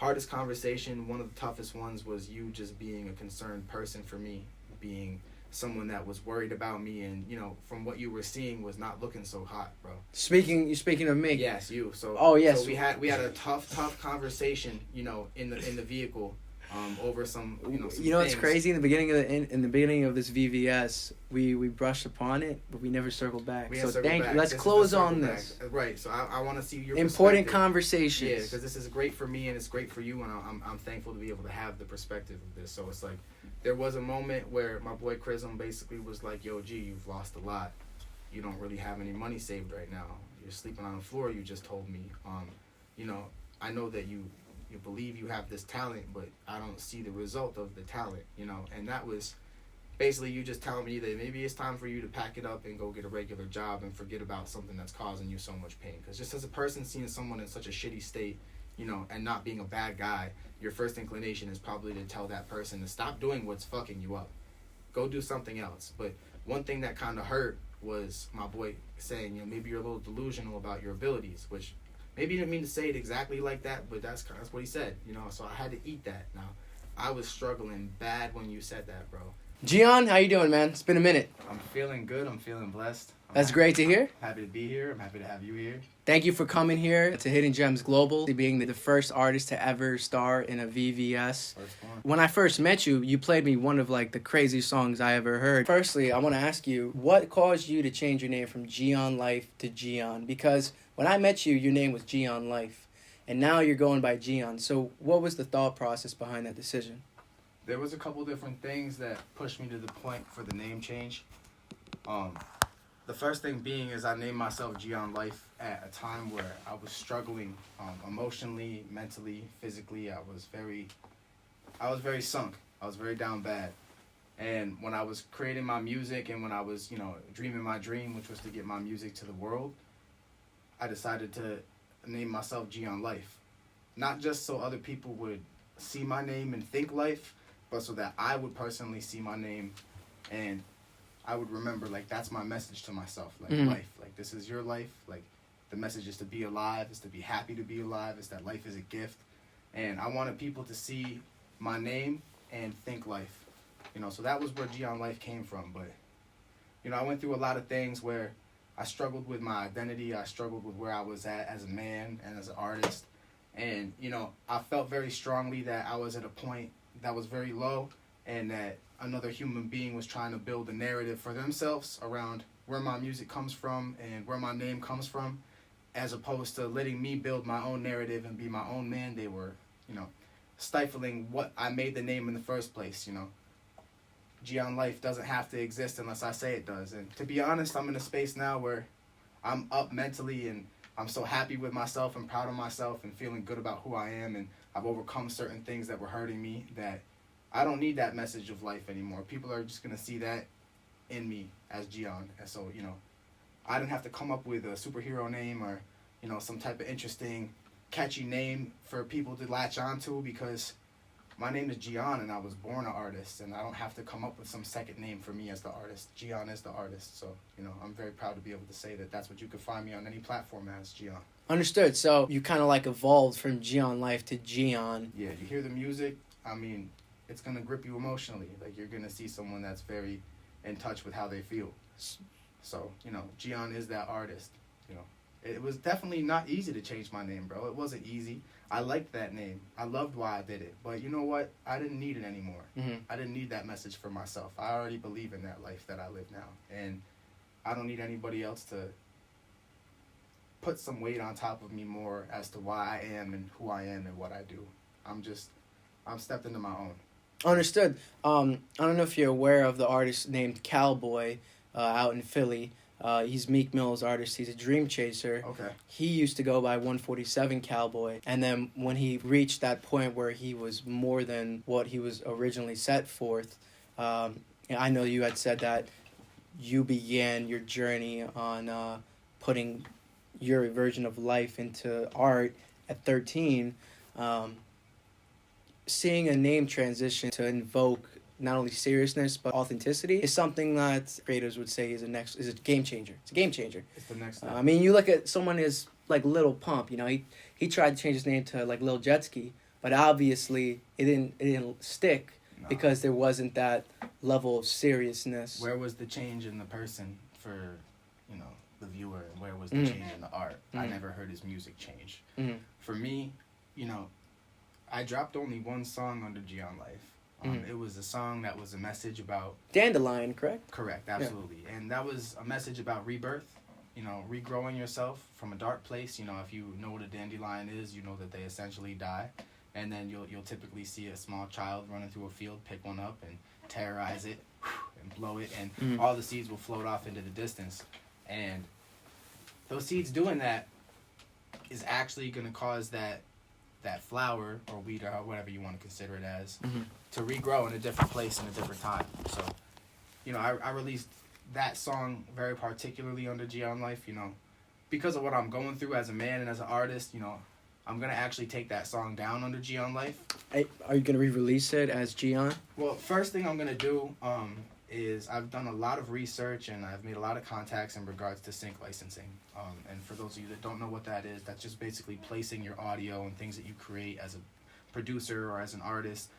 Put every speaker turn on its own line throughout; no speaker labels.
hardest conversation, one of the toughest ones, was you just being a concerned person for me, being someone that was worried about me, and from what you were seeing was not looking so hot, bro.
Speaking of me.
Yes, you. So
yes.
So we had a tough conversation, in the vehicle, over some some
it's crazy, in the beginning of this VVS, we brushed upon it, but we never circled back. Let's close on this.
Right. So I want to see your
important conversations.
Yeah, because this is great for me and it's great for you, and I'm thankful to be able to have the perspective of this. So it's like, there was a moment where my boy Chrism basically was like, "Yo, G, you've lost a lot. You don't really have any money saved right now. You're sleeping on the floor. You just told me. I know that you believe you have this talent, but I don't see the result of the talent. And that was basically you just telling me that maybe it's time for you to pack it up and go get a regular job and forget about something that's causing you so much pain. Because just as a person seeing someone in such a shitty state, and not being a bad guy, your first inclination is probably to tell that person to stop doing what's fucking you up. Go do something else. But one thing that kind of hurt was my boy saying, maybe you're a little delusional about your abilities, which maybe he didn't mean to say it exactly like that, but that's what he said, so I had to eat that. Now, I was struggling bad when you said that, bro.
Gian, how you doing, man? It's been a minute.
I'm feeling good. I'm feeling blessed.
That's great to hear.
Happy to be here. I'm happy to have you here.
Thank you for coming here to Hidden Gems Global, being the first artist to ever star in a VVS. When I first met you, you played me one of the craziest songs I ever heard. Firstly, I want to ask you, what caused you to change your name from Gian Life to Gian? Because when I met you, your name was Gian Life, and now you're going by Gian. So what was the thought process behind that decision?
There was a couple different things that pushed me to the point for the name change. The first thing being is I named myself Gian Life at a time where I was struggling emotionally, mentally, physically. I was very sunk. I was very down bad. And when I was creating my music and when I was, dreaming my dream, which was to get my music to the world, I decided to name myself Gian Life. Not just so other people would see my name and think life, but so that I would personally see my name and I would remember, that's my message to myself, life. This is your life. The message is to be alive, is to be happy to be alive, is that life is a gift. And I wanted people to see my name and think life. So that was where Gian Life came from. But, I went through a lot of things where I struggled with my identity. I struggled with where I was at as a man and as an artist. And, I felt very strongly that I was at a point that was very low and that another human being was trying to build a narrative for themselves around where my music comes from and where my name comes from, as opposed to letting me build my own narrative and be my own man. They were, stifling what I made the name in the first place, Gian Life doesn't have to exist unless I say it does. And to be honest, I'm in a space now where I'm up mentally and I'm so happy with myself and proud of myself and feeling good about who I am, and I've overcome certain things that were hurting me that I don't need that message of life anymore. People are just going to see that in me as Gian. And so, I didn't have to come up with a superhero name or, some type of interesting, catchy name for people to latch onto, because my name is Gian and I was born an artist, and I don't have to come up with some second name for me as the artist. Gian is the artist. So, I'm very proud to be able to say that that's what you could find me on any platform as, Gian.
Understood. So you kind of evolved from Gian Life to Gian.
Yeah, you hear the music, it's going to grip you emotionally. You're going to see someone that's very in touch with how they feel. So, Gian is that artist. It was definitely not easy to change my name, bro. It wasn't easy. I liked that name. I loved why I did it. But you know what? I didn't need it anymore.
Mm-hmm.
I didn't need that message for myself. I already believe in that life that I live now. And I don't need anybody else to put some weight on top of me more as to why I am and who I am and what I do. I'm stepped into my own.
Understood. I don't know if you're aware of the artist named Cowboy out in Philly. He's Meek Mill's artist. He's a dream chaser.
Okay.
He used to go by 147 Cowboy. And then when he reached that point where he was more than what he was originally set forth, I know you had said that you began your journey on putting your version of life into art at 13. Seeing a name transition to invoke not only seriousness but authenticity is something that creators would say is a game changer. It's a game changer.
It's the next step.
You look at someone as Lil Pump. He tried to change his name to Lil Jetski, but obviously it didn't stick
No.
because there wasn't that level of seriousness.
Where was the change in the person for, you know, the viewer, and where was the change in the art? I never heard his music change. For me, you know, I dropped only one song under GIAN Life. It was a song that was a message about...
Dandelion, correct?
Correct, absolutely. Yeah. And that was a message about rebirth, you know, regrowing yourself from a dark place. You know, if you know what a dandelion is, you know that they essentially die. And then you'll typically see a small child running through a field, pick one up and terrorize it and blow it, and all the seeds will float off into the distance. And those seeds doing that is actually going to cause that flower or weed or whatever you want to consider it as to regrow in a different place in a different time. So, you know, I released that song very particularly under GIAN Life, you know, because of what I'm going through as a man and as an artist. You know, I'm going to actually take that song down under GIAN Life.
Hey, are you going to re-release it as GIAN?
Well, first thing I'm going to do is I've done a lot of research and I've made a lot of contacts in regards to sync licensing. And for those of you that don't know what that is, that's just basically placing your audio and things that you create as a producer or as an artist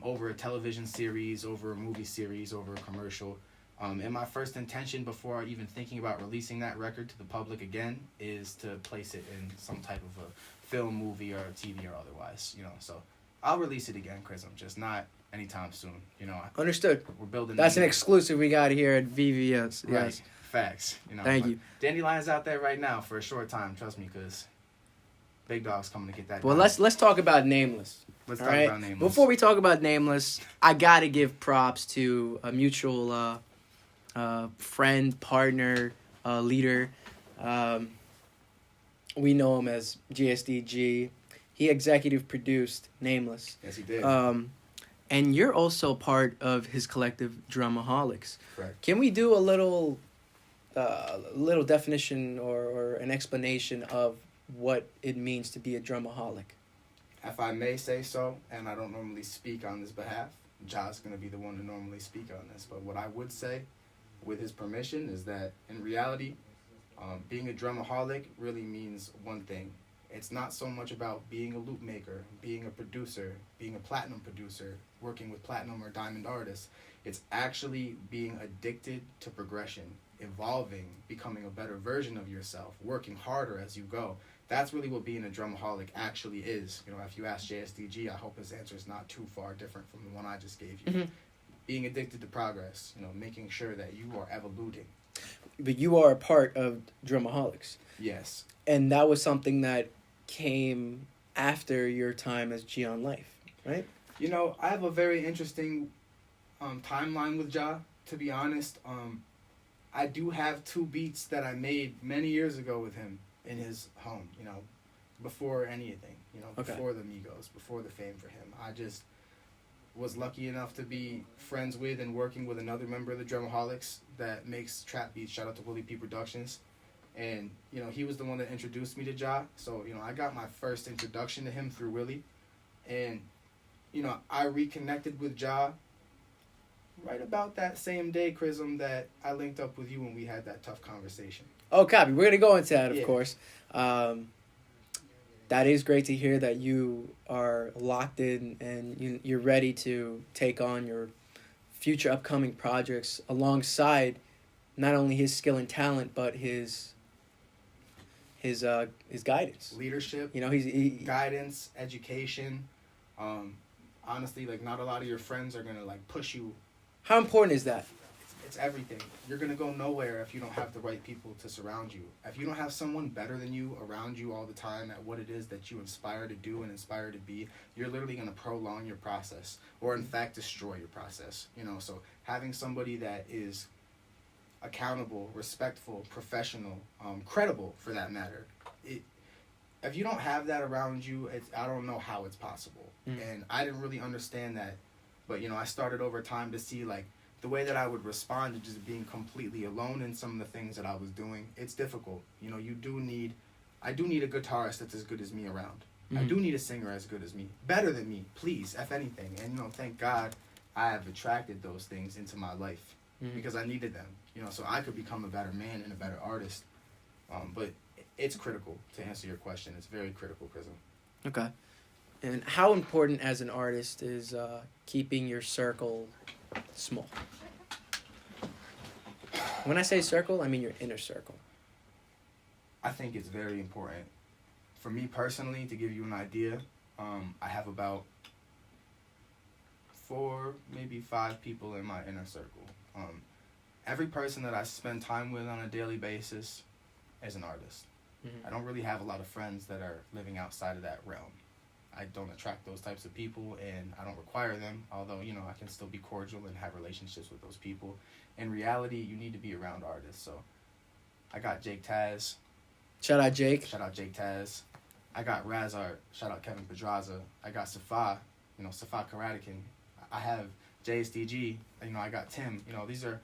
over a television series, over a movie series, over a commercial. And my first intention before even thinking about releasing that record to the public again is to place it in some type of a film, movie, or TV or otherwise, you know. So I'll release it again, Chris. I'm just not anytime soon, you know.
Understood.
We're building...
That's an exclusive we got here at VVS.
Right.
Yes.
Facts. You know,
Thank you.
Dandelion's out there right now for a short time, trust me, because big dog's coming to get that.
Well,
done.
let's talk about Nameless.
Let's
all
talk
right?
about Nameless.
Before we talk about Nameless, I gotta give props to a mutual friend, partner, leader. We know him as JSDG. He executive produced Nameless.
Yes, he did.
And you're also part of his collective DRUMMAHOLIKZ.
Correct.
Can we do a little definition or an explanation of what it means to be a drumaholic?
If I may say so, and I don't normally speak on this behalf, Ja's going to be the one to normally speak on this. But what I would say, with his permission, is that in reality, being a drumaholic really means one thing. It's not so much about being a loop maker, being a producer, being a platinum producer, working with platinum or diamond artists. It's actually being addicted to progression, evolving, becoming a better version of yourself, working harder as you go. That's really what being a drumaholic actually is. You know, if you ask JSDG, I hope his answer is not too far different from the one I just gave you. Being addicted to progress, you know, making sure that you are evoluting.
But you are a part of DRUMMAHOLIKZ.
Yes.
And that was something that came after your time as GIAN Life, right?
You know, I have a very interesting timeline with Ja, to be honest. I do have 2 beats that I made many years ago with him in his home, you know, before anything, you know, before the Migos, before the fame for him. I just was lucky enough to be friends with and working with another member of the DRUMMAHOLIKZ that makes trap beats. Shout out to Willie P Productions. And, you know, he was the one that introduced me to Ja. So, you know, I got my first introduction to him through Willie. And, you know, I reconnected with Ja right about that same day, Chrism, that I linked up with you when we had that tough conversation.
Oh, copy. We're going to go into that, of
Yeah.
course. That is great to hear that you are locked in and you're ready to take on your future upcoming projects alongside not only his skill and talent, but his guidance.
Leadership,
You know, he
guidance, education. Honestly, like, not a lot of your friends are going to, like, push you.
How important is that?
It's everything. You're going to go nowhere if you don't have the right people to surround you. If you don't have someone better than you around you all the time at what it is that you inspire to do and inspire to be, you're literally going to prolong your process or, in fact, destroy your process. You know, so having somebody that is accountable, respectful, professional, credible for that matter, if you don't have that around you, I don't know how it's possible. And I didn't really understand that. But, you know, I started over time to see, like, the way that I would respond to just being completely alone in some of the things that I was doing. It's difficult. You know, I do need a guitarist that's as good as me around. I do need a singer as good as me. Better than me, please, if anything. And, you know, thank God I have attracted those things into my life because I needed them. You know, so I could become a better man and a better artist. But it's critical, to answer your question. It's very critical, Prism.
Okay. And how important as an artist is keeping your circle small? When I say circle, I mean your inner circle.
I think it's very important. For me personally, to give you an idea, I have about 4, maybe 5 people in my inner circle. Every person that I spend time with on a daily basis is an artist.
Mm-hmm.
I don't really have a lot of friends that are living outside of that realm. I don't attract those types of people, and I don't require them, although, you know, I can still be cordial and have relationships with those people. In reality, you need to be around artists. So I got Jake Taz.
Shout out Jake.
Shout out Jake Taz. I got Razart. Shout out Kevin Pedraza. I got Safa, you know, Safa Karatikin. I have JSDG. You know, I got Tim. You know, these are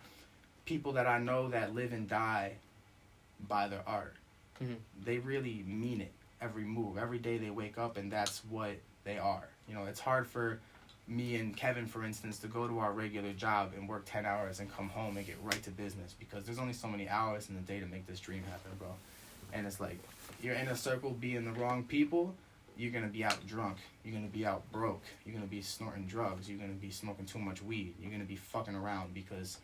people that I know that live and die by their art.
Mm-hmm.
They really mean it. Every move, every day they wake up, and that's what they are. You know, it's hard for me and Kevin, for instance, to go to our regular job and work 10 hours and come home and get right to business, because there's only so many hours in the day to make this dream happen, bro. And it's like, you're in a circle being the wrong people, you're going to be out drunk, you're going to be out broke, you're going to be snorting drugs, you're going to be smoking too much weed, you're going to be fucking around because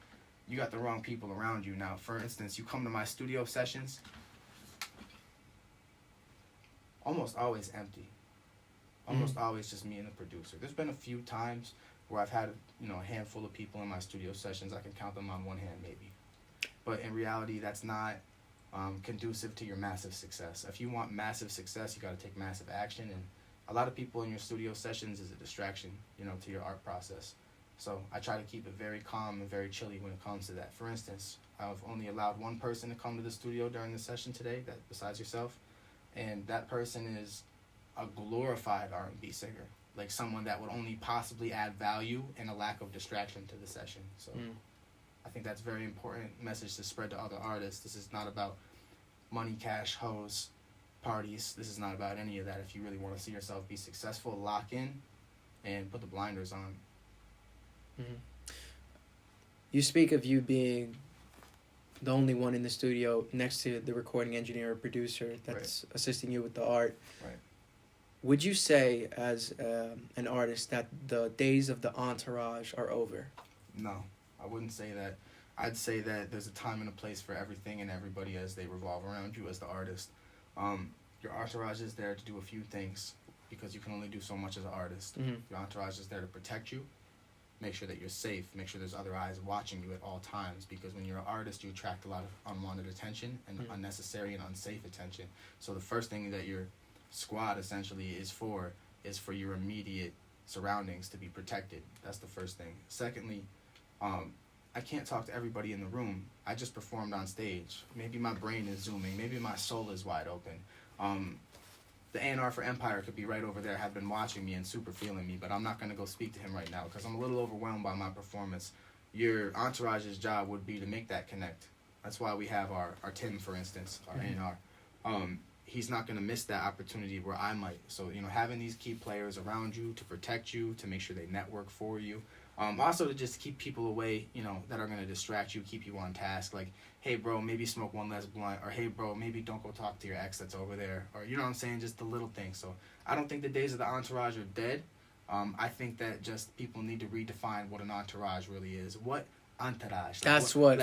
you got the wrong people around you. Now, for instance, you come to my studio sessions, almost always empty. Almost always just me and the producer. There's been a few times where I've had, you know, a handful of people in my studio sessions. I can count them on one hand, maybe. But in reality, that's not conducive to your massive success. If you want massive success, you got to take massive action. And a lot of people in your studio sessions is a distraction, you know, to your art process. So I try to keep it very calm and very chilly when it comes to that. For instance, I've only allowed one person to come to the studio during the session today, that besides yourself. And that person is a glorified R&B singer, like someone that would only possibly add value and a lack of distraction to the session. So I think that's a very important message to spread to other artists. This is not about money, cash, hoes, parties. This is not about any of that. If you really want to see yourself be successful, lock in and put the blinders on.
Mm-hmm. You speak of you being the only one in the studio next to the recording engineer or producer that's assisting you with the art.
Right.
Would you say, as an artist, that the days of the entourage are over?
No, I wouldn't say that. I'd say that there's a time and a place for everything and everybody as they revolve around you as the artist. Your entourage is there to do a few things because you can only do so much as an artist.
Mm-hmm.
Your entourage is there to protect you, make sure that you're safe, make sure there's other eyes watching you at all times, because when you're an artist, you attract a lot of unwanted attention and unnecessary and unsafe attention. So the first thing that your squad essentially is for your immediate surroundings to be protected. That's the first thing. Secondly, I can't talk to everybody in the room. I just performed on stage. Maybe my brain is zooming. Maybe my soul is wide open. The A&R for Empire could be right over there, have been watching me and super feeling me, but I'm not going to go speak to him right now because I'm a little overwhelmed by my performance. Your entourage's job would be to make that connect. That's why we have our Tim, for instance, our A&R. He's not going to miss that opportunity where I might. So, you know, having these key players around you to protect you, to make sure they network for you. Also to just keep people away, you know, that are going to distract you, keep you on task. Like, hey, bro, maybe smoke one less blunt. Or, hey, bro, maybe don't go talk to your ex that's over there. Or, you know what I'm saying? Just the little things. So I don't think the days of the entourage are dead. I think that just people need to redefine what an entourage really is. What entourage?
That's
what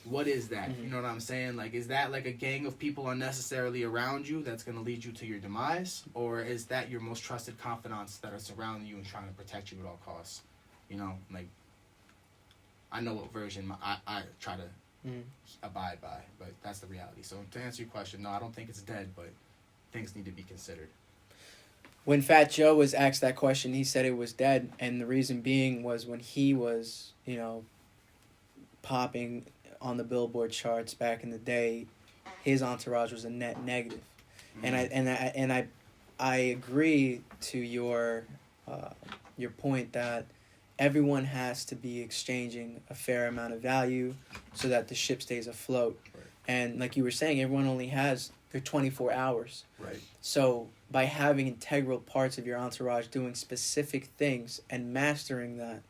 what is that? You know what I'm saying? Like, is that like a gang of people unnecessarily around you that's going to lead you to your demise? Or is that your most trusted confidants that are surrounding you and trying to protect you at all costs? You know, like, I know what version I try to abide by, but that's the reality. So to answer your question, no, I don't think it's dead, but things need to be considered.
When Fat Joe was asked that question, he said it was dead, and the reason being was when he was, you know, popping on the Billboard charts back in the day, his entourage was a net negative. And I agree to your point that everyone has to be exchanging a fair amount of value so that the ship stays afloat.
Right.
And like you were saying, everyone only has their 24 hours.
Right.
So by having integral parts of your entourage doing specific things and mastering that,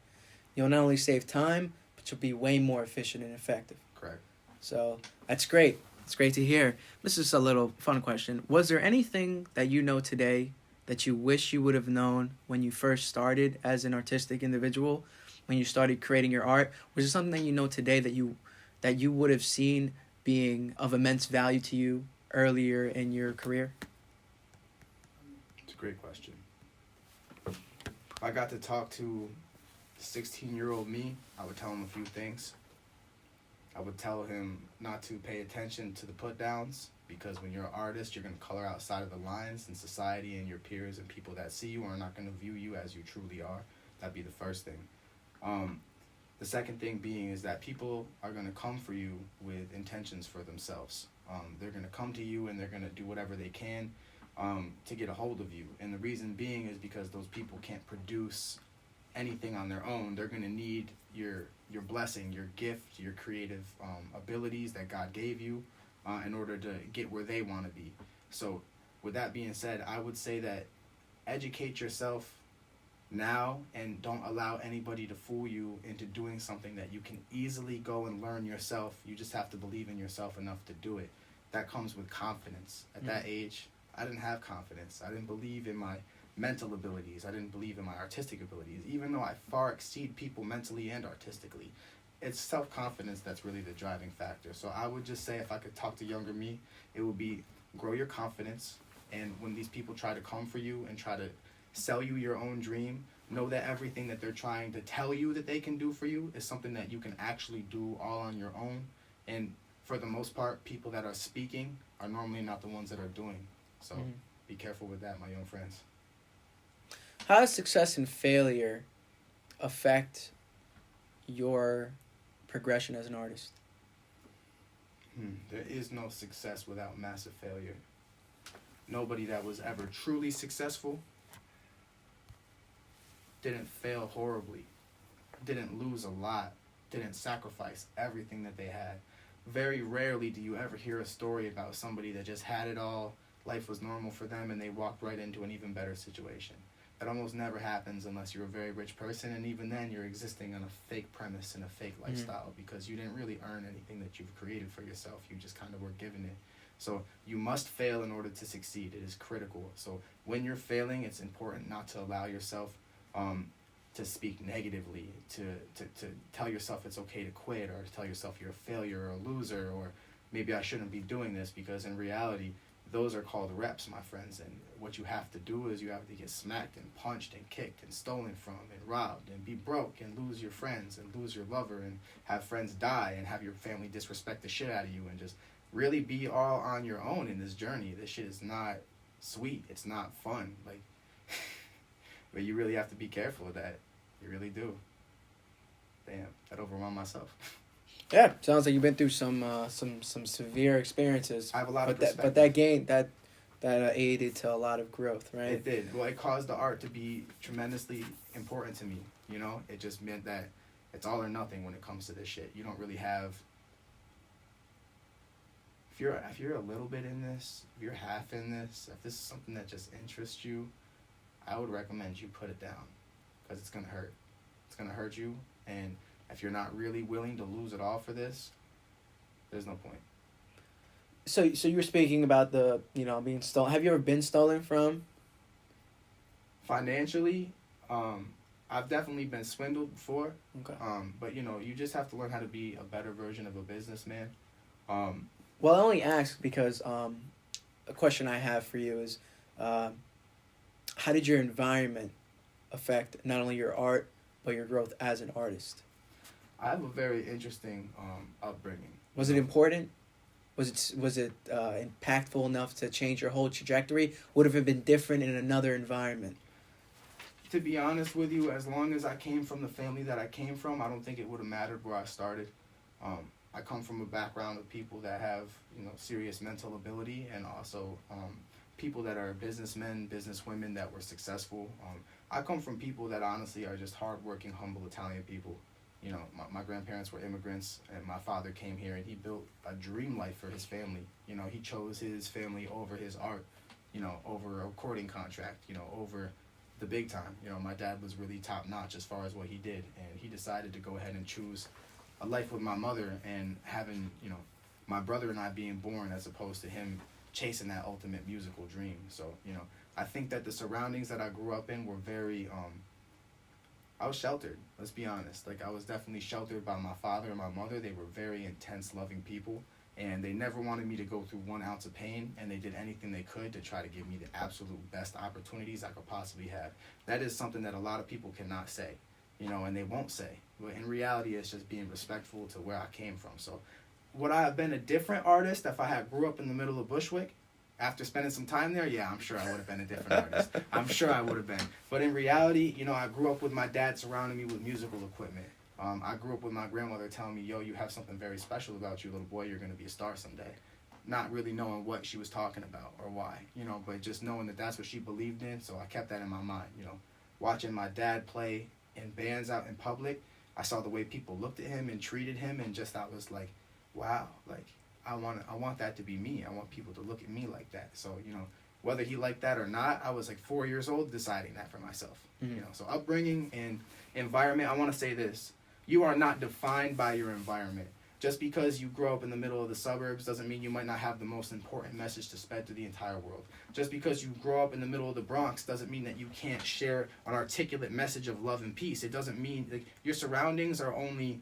you'll not only save time, but you'll be way more efficient and effective.
Correct.
So that's great. It's great to hear. This is a little fun question. Was there anything that you know today that you wish you would have known when you first started as an artistic individual, when you started creating your art? Was there something that you know today that you would have seen being of immense value to you earlier in your career?
It's a great question. If I got to talk to 16-year-old me, I would tell him a few things. I would tell him not to pay attention to the put-downs, because when you're an artist, you're going to color outside of the lines, and society and your peers and people that see you are not going to view you as you truly are. That'd be the first thing. The second thing being is that people are going to come for you with intentions for themselves. They're going to come to you and they're going to do whatever they can to get a hold of you. And the reason being is because those people can't produce anything on their own. They're going to need your blessing, your gift, your creative abilities that God gave you in order to get where they want to be. So with that being said, I would say that educate yourself now and don't allow anybody to fool you into doing something that you can easily go and learn yourself. You just have to believe in yourself enough to do it. That comes with confidence. At that age, I didn't have confidence. I didn't believe in my mental abilities. I didn't believe in my artistic abilities, even though I far exceed people mentally and artistically. It's self-confidence that's really the driving factor. So I would just say, if I could talk to younger me, it would be grow your confidence. And when these people try to come for you and try to sell you your own dream, know that everything that they're trying to tell you that they can do for you is something that you can actually do all on your own. And for the most part, people that are speaking are normally not the ones that are doing. So be careful with that, my young friends.
How does success and failure affect your progression as an artist?
There is no success without massive failure. Nobody that was ever truly successful didn't fail horribly, didn't lose a lot, didn't sacrifice everything that they had. Very rarely do you ever hear a story about somebody that just had it all, life was normal for them, and they walked right into an even better situation. That almost never happens unless you're a very rich person, and even then you're existing on a fake premise and a fake lifestyle because you didn't really earn anything that you've created for yourself. You just kind of were given it. So you must fail in order to succeed. It is critical. So when you're failing, it's important not to allow yourself to speak negatively, to tell yourself it's okay to quit, or to tell yourself you're a failure or a loser, or maybe I shouldn't be doing this, because in reality, those are called reps, my friends. And what you have to do is you have to get smacked and punched and kicked and stolen from and robbed and be broke and lose your friends and lose your lover and have friends die and have your family disrespect the shit out of you and just really be all on your own in this journey. This shit is not sweet. It's not fun. Like, but you really have to be careful of that. You really do. Damn, that overwhelmed myself.
Yeah, sounds like you've been through some severe experiences.
I have a lot of perspective.
But that gained that aided to a lot of growth, right?
It did. Well, it caused the art to be tremendously important to me. You know, it just meant that it's all or nothing when it comes to this shit. You don't really have. If you're a little bit in this, if you're half in this, if this is something that just interests you, I would recommend you put it down, because it's gonna hurt. It's gonna hurt you, and if you're not really willing to lose it all for this, there's no point.
So you were speaking about the, being stolen. Have you ever been stolen from?
Financially, I've definitely been swindled before.
Okay.
But you just have to learn how to be a better version of a businessman.
Well, I only ask because a question I have for you is, how did your environment affect not only your art but your growth as an artist?
I have a very interesting upbringing.
Was it important? Was it impactful enough to change your whole trajectory? Would have it been different in another environment?
To be honest with you, as long as I came from the family that I came from, I don't think it would have mattered where I started. I come from a background of people that have serious mental ability, and also people that are businessmen, businesswomen that were successful. I come from people that honestly are just hardworking, humble Italian people. My grandparents were immigrants, and my father came here, and he built a dream life for his family. He chose his family over his art, over a recording contract, over the big time. My dad was really top notch as far as what he did, and he decided to go ahead and choose a life with my mother and having, my brother and I being born, as opposed to him chasing that ultimate musical dream. So, you know, I think that the surroundings that I grew up in were very, I was sheltered, let's be honest. Like, I was definitely sheltered by my father and my mother. They were very intense, loving people, and they never wanted me to go through 1 ounce of pain, and they did anything they could to try to give me the absolute best opportunities I could possibly have. That is something that a lot of people cannot say, you know, and they won't say. But in reality, it's just being respectful to where I came from. So would I have been a different artist if I had grew up in the middle of Bushwick? After spending some time there, yeah, I'm sure I would have been a different artist. I'm sure I would have been. But in reality, you know, I grew up with my dad surrounding me with musical equipment. I grew up with my grandmother telling me, yo, you have something very special about you, little boy. You're going to be a star someday. Not really knowing what she was talking about or why, you know, but just knowing that that's what she believed in. So I kept that in my mind, you know. Watching my dad play in bands out in public, I saw the way people looked at him and treated him, and just I was like, wow, like, I want that to be me. I want people to look at me like that. So, you know, whether he liked that or not, I was like 4 years old deciding that for myself. You know, so upbringing and environment, I want to say this. You are not defined by your environment. Just because you grow up in the middle of the suburbs doesn't mean you might not have the most important message to spread to the entire world. Just because you grow up in the middle of the Bronx doesn't mean that you can't share an articulate message of love and peace. It doesn't mean, like, your surroundings are only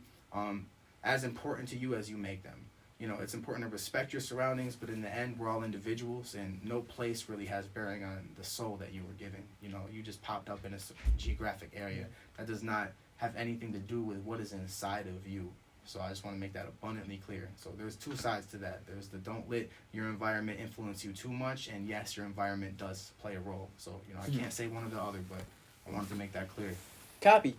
as important to you as you make them. You know, it's important to respect your surroundings, but in the end, we're all individuals, and no place really has bearing on the soul that you were given. You know, you just popped up in a geographic area. That does not have anything to do with what is inside of you. So I just want to make that abundantly clear. So there's 2 sides to that. There's the don't let your environment influence you too much, and yes, your environment does play a role. So, you know, I can't say one or the other, but I wanted to make that clear.
Copy.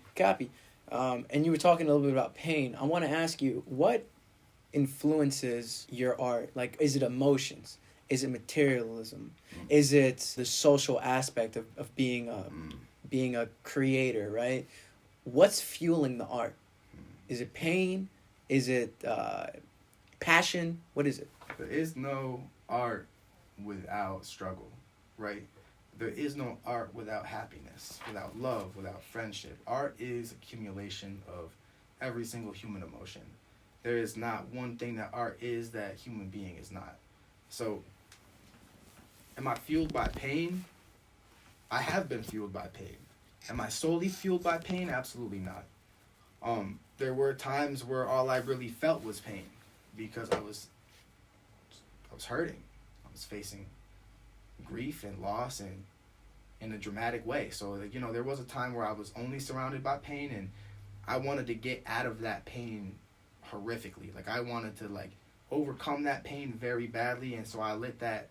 And you were talking a little bit about pain. I want to ask you, what influences your art? Like, is it emotions? Is it materialism? Is it the social aspect of being a creator, right? What's fueling the art? Is it pain? Is it passion? What is it?
There is no art without struggle, right? There is no art without happiness, without love, without friendship. Art is accumulation of every single human emotion. There is not one thing that art is that human being is not. So, am I fueled by pain? I have been fueled by pain. Am I solely fueled by pain? Absolutely not. There were times where all I really felt was pain because I was hurting. I was facing grief and loss, and in a dramatic way. So, you know, there was a time where I was only surrounded by pain, and I wanted to get out of that pain horrifically. Like, I wanted to, like, overcome that pain very badly, and so I let that,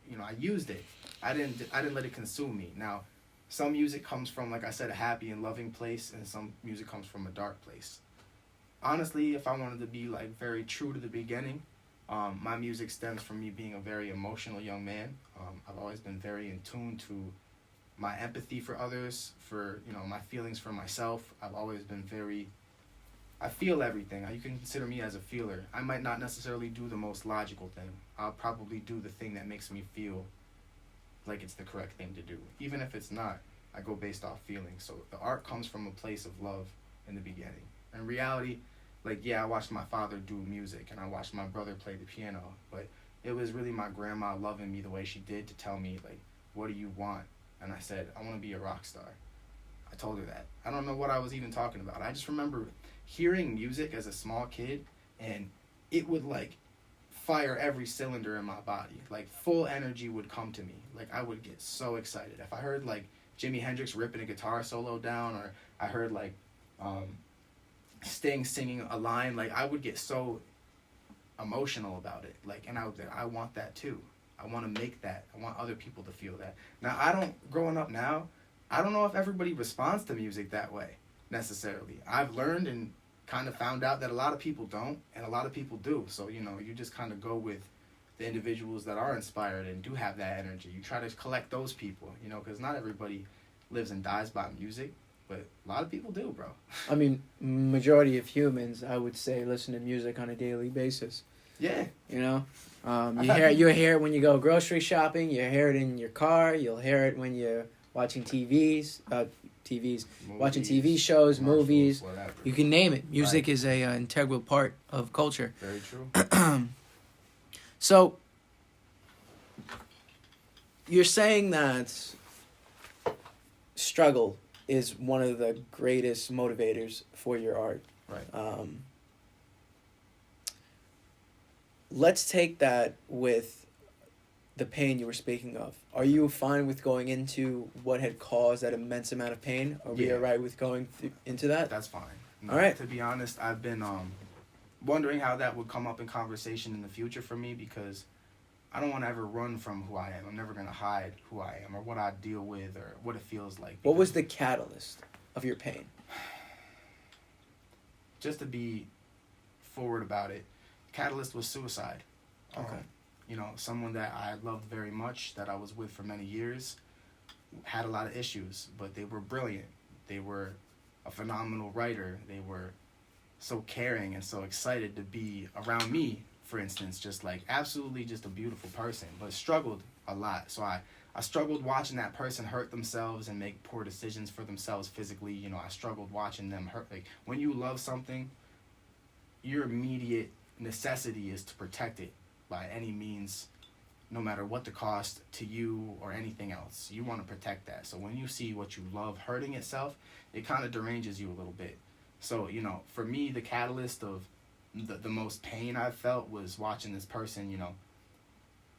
you know, I used it. I didn't let it consume me. Now, some music comes from, like I said, a happy and loving place, and some music comes from a dark place. Honestly, if I wanted to be, like, very true to the beginning, my music stems from me being a very emotional young man. I've always been very in tune to my empathy for others, for, you know, my feelings for myself. I've always been I feel everything. You can consider me as a feeler. I might not necessarily do the most logical thing. I'll probably do the thing that makes me feel like it's the correct thing to do. Even if it's not, I go based off feelings. So the art comes from a place of love in the beginning. In reality, like, yeah, I watched my father do music, and I watched my brother play the piano, but it was really my grandma loving me the way she did to tell me, like, what do you want? And I said, I want to be a rock star. I told her that. I don't know what I was even talking about. I just remember hearing music as a small kid, and it would, like, fire every cylinder in my body. Like, full energy would come to me. Like, I would get so excited. If I heard, like, Jimi Hendrix ripping a guitar solo down, or I heard, like, Sting singing a line, like, I would get so emotional about it. Like, and I want that too. I want to make that. I want other people to feel that. Now, growing up now, I don't know if everybody responds to music that way, necessarily. I've learned and kind of found out that a lot of people don't, and a lot of people do. So, you know, you just kind of go with the individuals that are inspired and do have that energy. You try to collect those people, you know, because not everybody lives and dies by music, but a lot of people do, bro.
I mean, majority of humans, I would say, listen to music on a daily basis.
Yeah.
You know? You hear it when you go grocery shopping, you hear it in your car, you'll hear it when you're watching movies, watching TV shows, movies.
Whatever.
You can name it. Music is a integral part of culture.
Very true.
So, you're saying that struggle is one of the greatest motivators for your art.
Right.
Let's take that with the pain you were speaking of. Are you fine with going into what had caused that immense amount of pain? Are we
Yeah.
all right with going into that?
That's fine. No,
All right.
To be honest, I've been wondering how that would come up in conversation in the future for me, because I don't want to ever run from who I am. I'm never going to hide who I am or what I deal with or what it feels like.
What was the catalyst of your pain?
Just to be forward about it, catalyst was suicide.
Okay.
Someone that I loved very much, that I was with for many years, had a lot of issues, but they were brilliant. They were a phenomenal writer. They were so caring and so excited to be around me, for instance, just like absolutely just a beautiful person, but struggled a lot. So I struggled watching that person hurt themselves and make poor decisions for themselves physically. I struggled watching them hurt. Like, when you love something, your immediate necessity is to protect it by any means, no matter what the cost to you or anything else. You want to protect that. So when you see what you love hurting itself, it kind of deranges you a little bit. So, for me, the catalyst of the most pain I've felt was watching this person,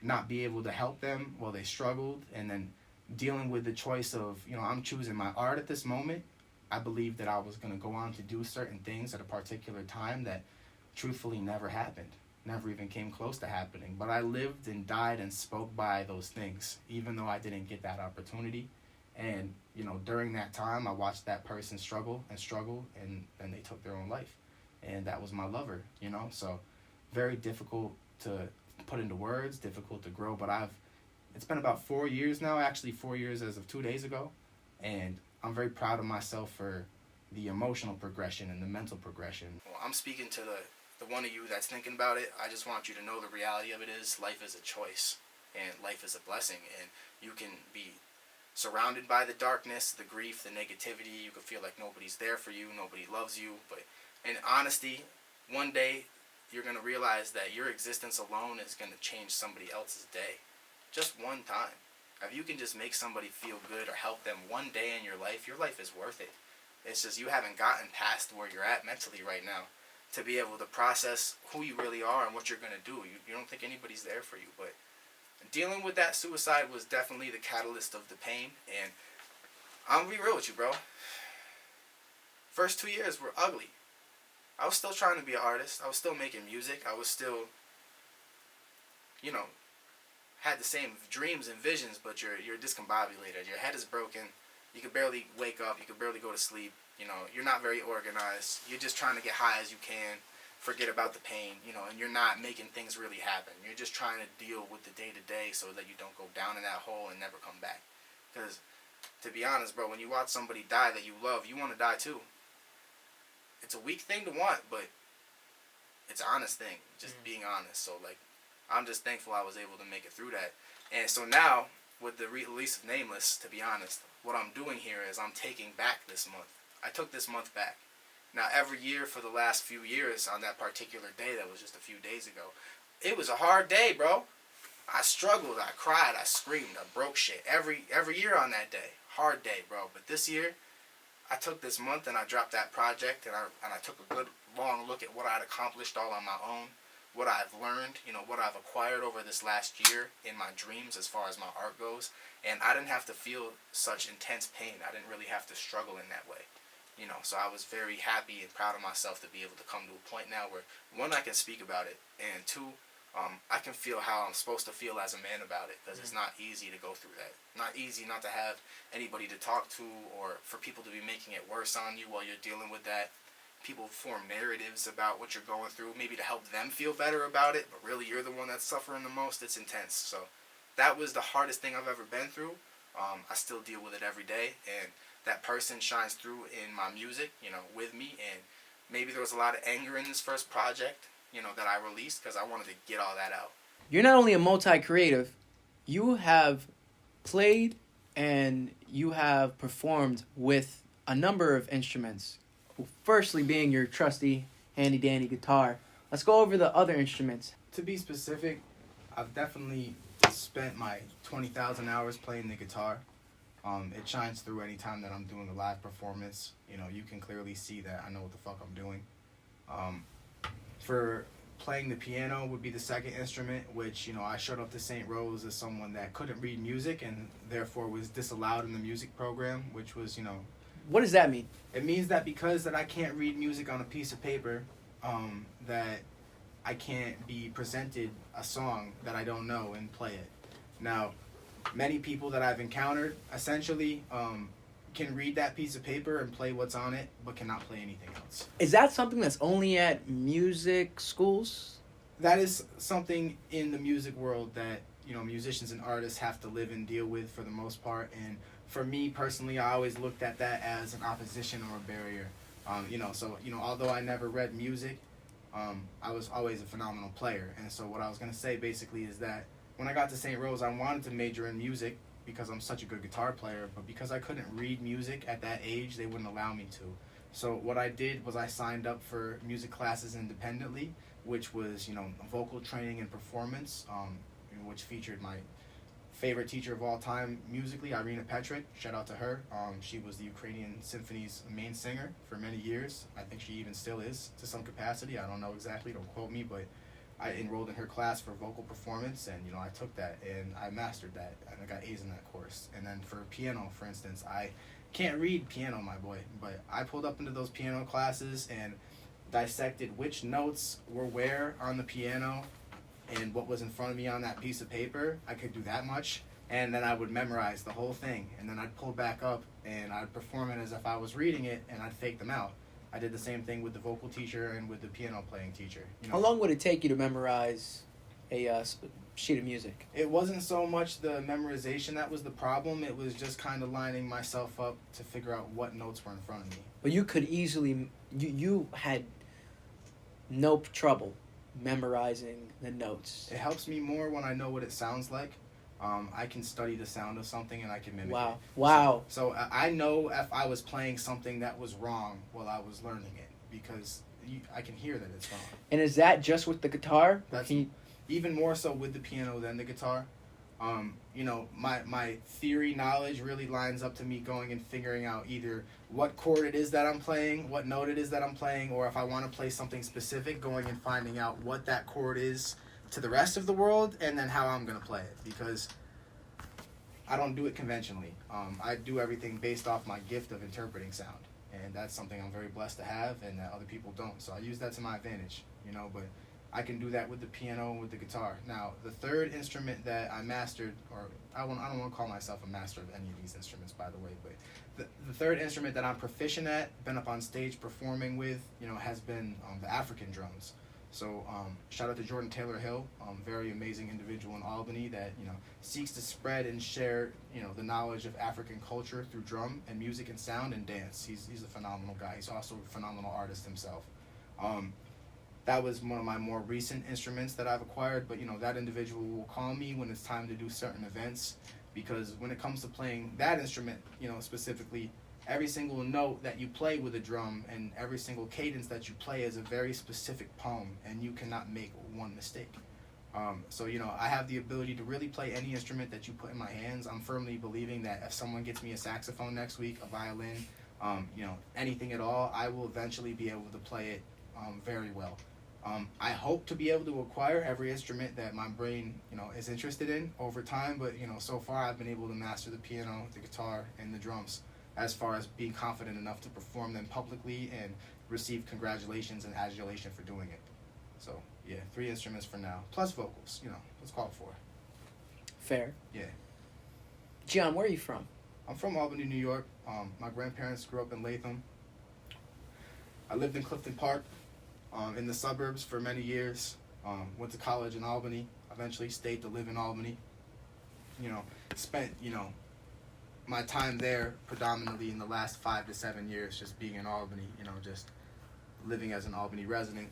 not be able to help them while they struggled, and then dealing with the choice of, I'm choosing my art at this moment. I believed that I was going to go on to do certain things at a particular time that truthfully never happened, never even came close to happening. But I lived and died and spoke by those things, even though I didn't get that opportunity. And, during that time, I watched that person struggle, and then they took their own life. And that was my lover, So very difficult to put into words, difficult to grow. But it's been about 4 years now, actually 4 years as of 2 days ago. And I'm very proud of myself for the emotional progression and the mental progression. Well, I'm speaking to the one of you that's thinking about it. I just want you to know the reality of it is life is a choice, and life is a blessing. And you can be surrounded by the darkness, the grief, the negativity. You can feel like nobody's there for you, nobody loves you. But in honesty, one day you're going to realize that your existence alone is going to change somebody else's day. Just one time. If you can just make somebody feel good or help them one day in your life is worth it. It's just you haven't gotten past where you're at mentally right now to be able to process who you really are and what you're going to do. You don't think anybody's there for you. But dealing with that suicide was definitely the catalyst of the pain. And I'm going to be real with you, bro. First 2 years were ugly. I was still trying to be an artist. I was still making music. I was still, had the same dreams and visions, but you're discombobulated. Your head is broken. You can barely wake up. You can barely go to sleep. You're not very organized. You're just trying to get high as you can, forget about the pain, and you're not making things really happen. You're just trying to deal with the day-to-day so that you don't go down in that hole and never come back. Because, to be honest, bro, when you watch somebody die that you love, you want to die too. It's a weak thing to want, but it's an honest thing, just being honest. So, I'm just thankful I was able to make it through that. And so now, with the release of Nameless, to be honest, what I'm doing here is I'm taking back this month. I took this month back. Now, every year for the last few years, on that particular day that was just a few days ago, it was a hard day, bro. I struggled, I cried, I screamed, I broke shit every year on that day. Hard day, bro. But this year, I took this month and I dropped that project, and I took a good long look at what I'd accomplished all on my own, what I've learned, what I've acquired over this last year in my dreams as far as my art goes. And I didn't have to feel such intense pain. I didn't really have to struggle in that way. So I was very happy and proud of myself to be able to come to a point now where, one, I can speak about it, and two, I can feel how I'm supposed to feel as a man about it, because it's not easy to go through that. Not easy not to have anybody to talk to, or for people to be making it worse on you while you're dealing with that. People form narratives about what you're going through, maybe to help them feel better about it, but really you're the one that's suffering the most. It's intense. So that was the hardest thing I've ever been through. I still deal with it every day, and that person shines through in my music, with me. And maybe there was a lot of anger in this first project, that I released, because I wanted to get all that out.
You're not only a multi-creative, you have played and you have performed with a number of instruments. Firstly being your trusty, handy-dandy guitar. Let's go over the other instruments.
To be specific, I've definitely spent my 20,000 hours playing the guitar. It shines through any time that I'm doing a live performance. You know, you can clearly see that I know what the fuck I'm doing. For playing the piano would be the second instrument, which, you know, I showed up to St. Rose as someone that couldn't read music and therefore was disallowed in the music program, which was, you know...
What does that mean?
It means that because that I can't read music on a piece of paper, that I can't be presented a song that I don't know and play it. Now, many people that I've encountered essentially can read that piece of paper and play what's on it, but cannot play anything else.
Is that something that's only at music schools?
That is something in the music world that, you know, musicians and artists have to live and deal with for the most part. And for me personally, I always looked at that as an opposition or a barrier. You know, so, you know, although I never read music, I was always a phenomenal player. And so what I was going to say basically is that when I got to St. Rose, I wanted to major in music because I'm such a good guitar player, but because I couldn't read music at that age, they wouldn't allow me to. So what I did was I signed up for music classes independently, which was, you know, vocal training and performance, which featured my favorite teacher of all time musically, Irina Petrik. Shout out to her. She was the Ukrainian Symphony's main singer for many years. I think she even still is to some capacity. I don't know exactly, don't quote me, but I enrolled in her class for vocal performance, and, you know, I took that and I mastered that and I got A's in that course. And then for piano, for instance, I can't read piano, my boy, but I pulled up into those piano classes and dissected which notes were where on the piano and what was in front of me on that piece of paper. I could do that much, and then I would memorize the whole thing, and then I'd pull back up and I'd perform it as if I was reading it, and I'd fake them out. I did the same thing with the vocal teacher and with the piano playing teacher. You know,
How long would it take you to memorize a sheet of music?
it wasn't so much the memorization that was the problem. It was just kind of lining myself up to figure out what notes were in front of me.
But you could easily, you had no trouble memorizing the notes.
It helps me more when I know what it sounds like. I can study the sound of something and I can mimic it.
Wow.
So I know if I was playing something that was wrong while I was learning it, because I can hear that it's wrong.
And is that just with the guitar?
That's even more so with the piano than the guitar. You know, my theory knowledge really lines up to me going and figuring out either what chord it is that I'm playing, what note it is that I'm playing, or if I want to play something specific, going and finding out what that chord is to the rest of the world, and then how I'm going to play it, because I don't do it conventionally. I do everything based off my gift of interpreting sound, and that's something I'm very blessed to have and that other people don't. So I use that to my advantage, you know, but I can do that with the piano and with the guitar. Now, the third instrument that I mastered, or I don't want to call myself a master of any of these instruments, by the way, but the third instrument that I'm proficient at, been up on stage performing with, you know, has been the African drums. So shout out to Jordan Taylor Hill, very amazing individual in Albany that, you know, seeks to spread and share, you know, the knowledge of African culture through drum and music and sound and dance. He's a phenomenal guy. He's also a phenomenal artist himself. That was one of my more recent instruments that I've acquired, but, you know, that individual will call me when it's time to do certain events, because when it comes to playing that instrument, you know, specifically, every single note that you play with a drum and every single cadence that you play is a very specific poem, and you cannot make one mistake. So, you know, I have the ability to really play any instrument that you put in my hands. I'm firmly believing that if someone gets me a saxophone next week, a violin, you know, anything at all, I will eventually be able to play it very well. I hope to be able to acquire every instrument that my brain, you know, is interested in over time, but, you know, so far I've been able to master the piano, the guitar, and the drums, as far as being confident enough to perform them publicly and receive congratulations and adulation for doing it. So, yeah, 3 instruments for now, plus vocals, you know, let's call it 4.
Fair.
Yeah.
John, where are you from?
I'm from Albany, New York. My grandparents grew up in Latham. I lived in Clifton Park, in the suburbs for many years. Went to college in Albany, eventually stayed to live in Albany. You know, spent, you know, my time there predominantly in the last 5 to 7 years just being in Albany, you know, just living as an Albany resident,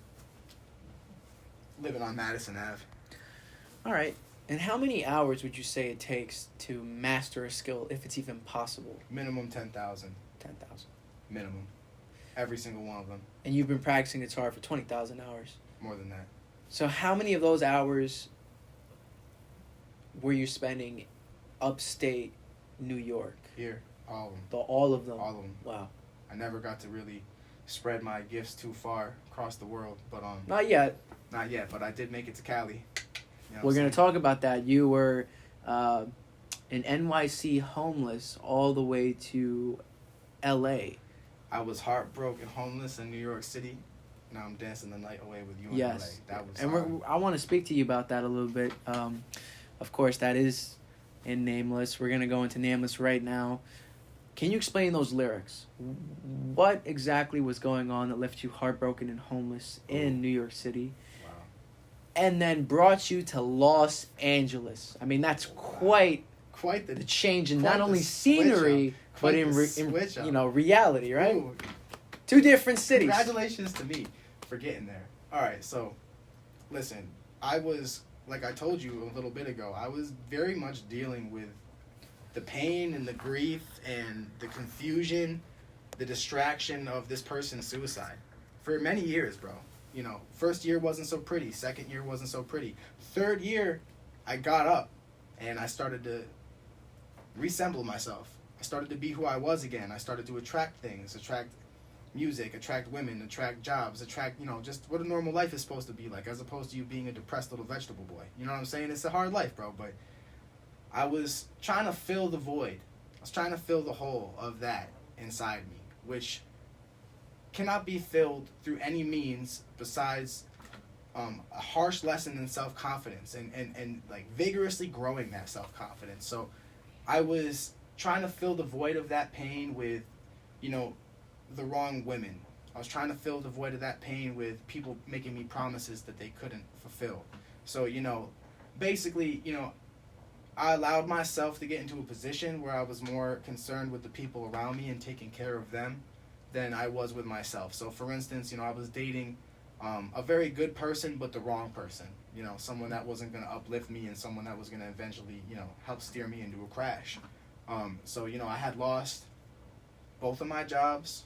living on Madison Ave.
All right. And how many hours would you say it takes to master a skill, if it's even possible?
Minimum 10,000.
10,000.
Minimum. Every single one of them.
And you've been practicing guitar for 20,000 hours.
More than that.
So how many of those hours were you spending upstate New York?
Here, all of them.
All of them?
All of them.
Wow.
I never got to really spread my gifts too far across the world, but
Not yet.
Not yet, but I did make it to Cali. You know
We're going to talk about that. You were in NYC homeless all the way to LA.
I was heartbroken homeless in New York City. Now I'm dancing the night away with you in
Yes.
LA. That was
And I want to speak to you about that a little bit. Of course, that is in Nameless. We're going to go into Nameless right now. Can you explain those lyrics? What exactly was going on that left you heartbroken and homeless in New York City?
Wow.
And then brought you to Los Angeles. I mean, that's quite the change in not only scenery, but in reality, right?
Ooh.
2 different cities.
Congratulations to me for getting there. All right, so listen, I was, like I told you a little bit ago, I was very much dealing with the pain and the grief and the confusion, the distraction of this person's suicide for many years, bro. You know, first year wasn't so pretty. Second year wasn't so pretty. Third year, I got up and I started to reassemble myself. I started to be who I was again. I started to attract things, attract music, attract women, attract jobs, attract, just what a normal life is supposed to be like, as opposed to you being a depressed little vegetable boy. You know what I'm saying? It's a hard life, bro, but I was trying to fill the void. I was trying to fill the hole of that inside me, which cannot be filled through any means besides a harsh lesson in self-confidence and like vigorously growing that self-confidence. So I was trying to fill the void of that pain with, the wrong women. I was trying to fill the void of that pain with people making me promises that they couldn't fulfill. So, basically, I allowed myself to get into a position where I was more concerned with the people around me and taking care of them than I was with myself. So, for instance, I was dating a very good person, but the wrong person. Someone that wasn't going to uplift me and someone that was going to eventually, help steer me into a crash. So, I had lost both of my jobs,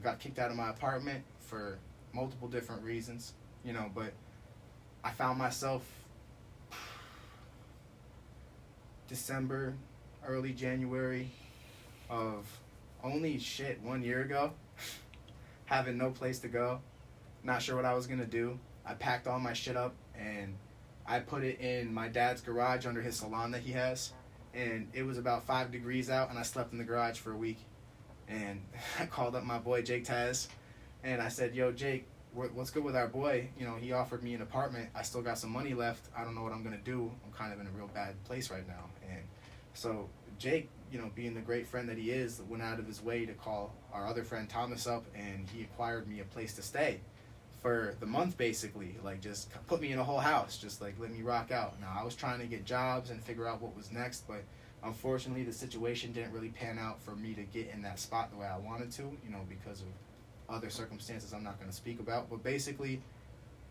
got kicked out of my apartment for multiple different reasons, but I found myself December, early January of only 1 year ago, having no place to go, not sure what I was going to do. I packed all my shit up and I put it in my dad's garage under his salon that he has. And it was about 5 degrees out, and I slept in the garage for a week. And I called up my boy, Jake Taz, and I said, yo, Jake, what's good with our boy? He offered me an apartment. I still got some money left. I don't know what I'm going to do. I'm kind of in a real bad place right now. And so Jake, being the great friend that he is, went out of his way to call our other friend Thomas up, and he acquired me a place to stay for the month, basically. Like, just put me in a whole house, just like let me rock out. Now, I was trying to get jobs and figure out what was next, but unfortunately the situation didn't really pan out for me to get in that spot the way I wanted to, because of other circumstances I'm not going to speak about. But basically,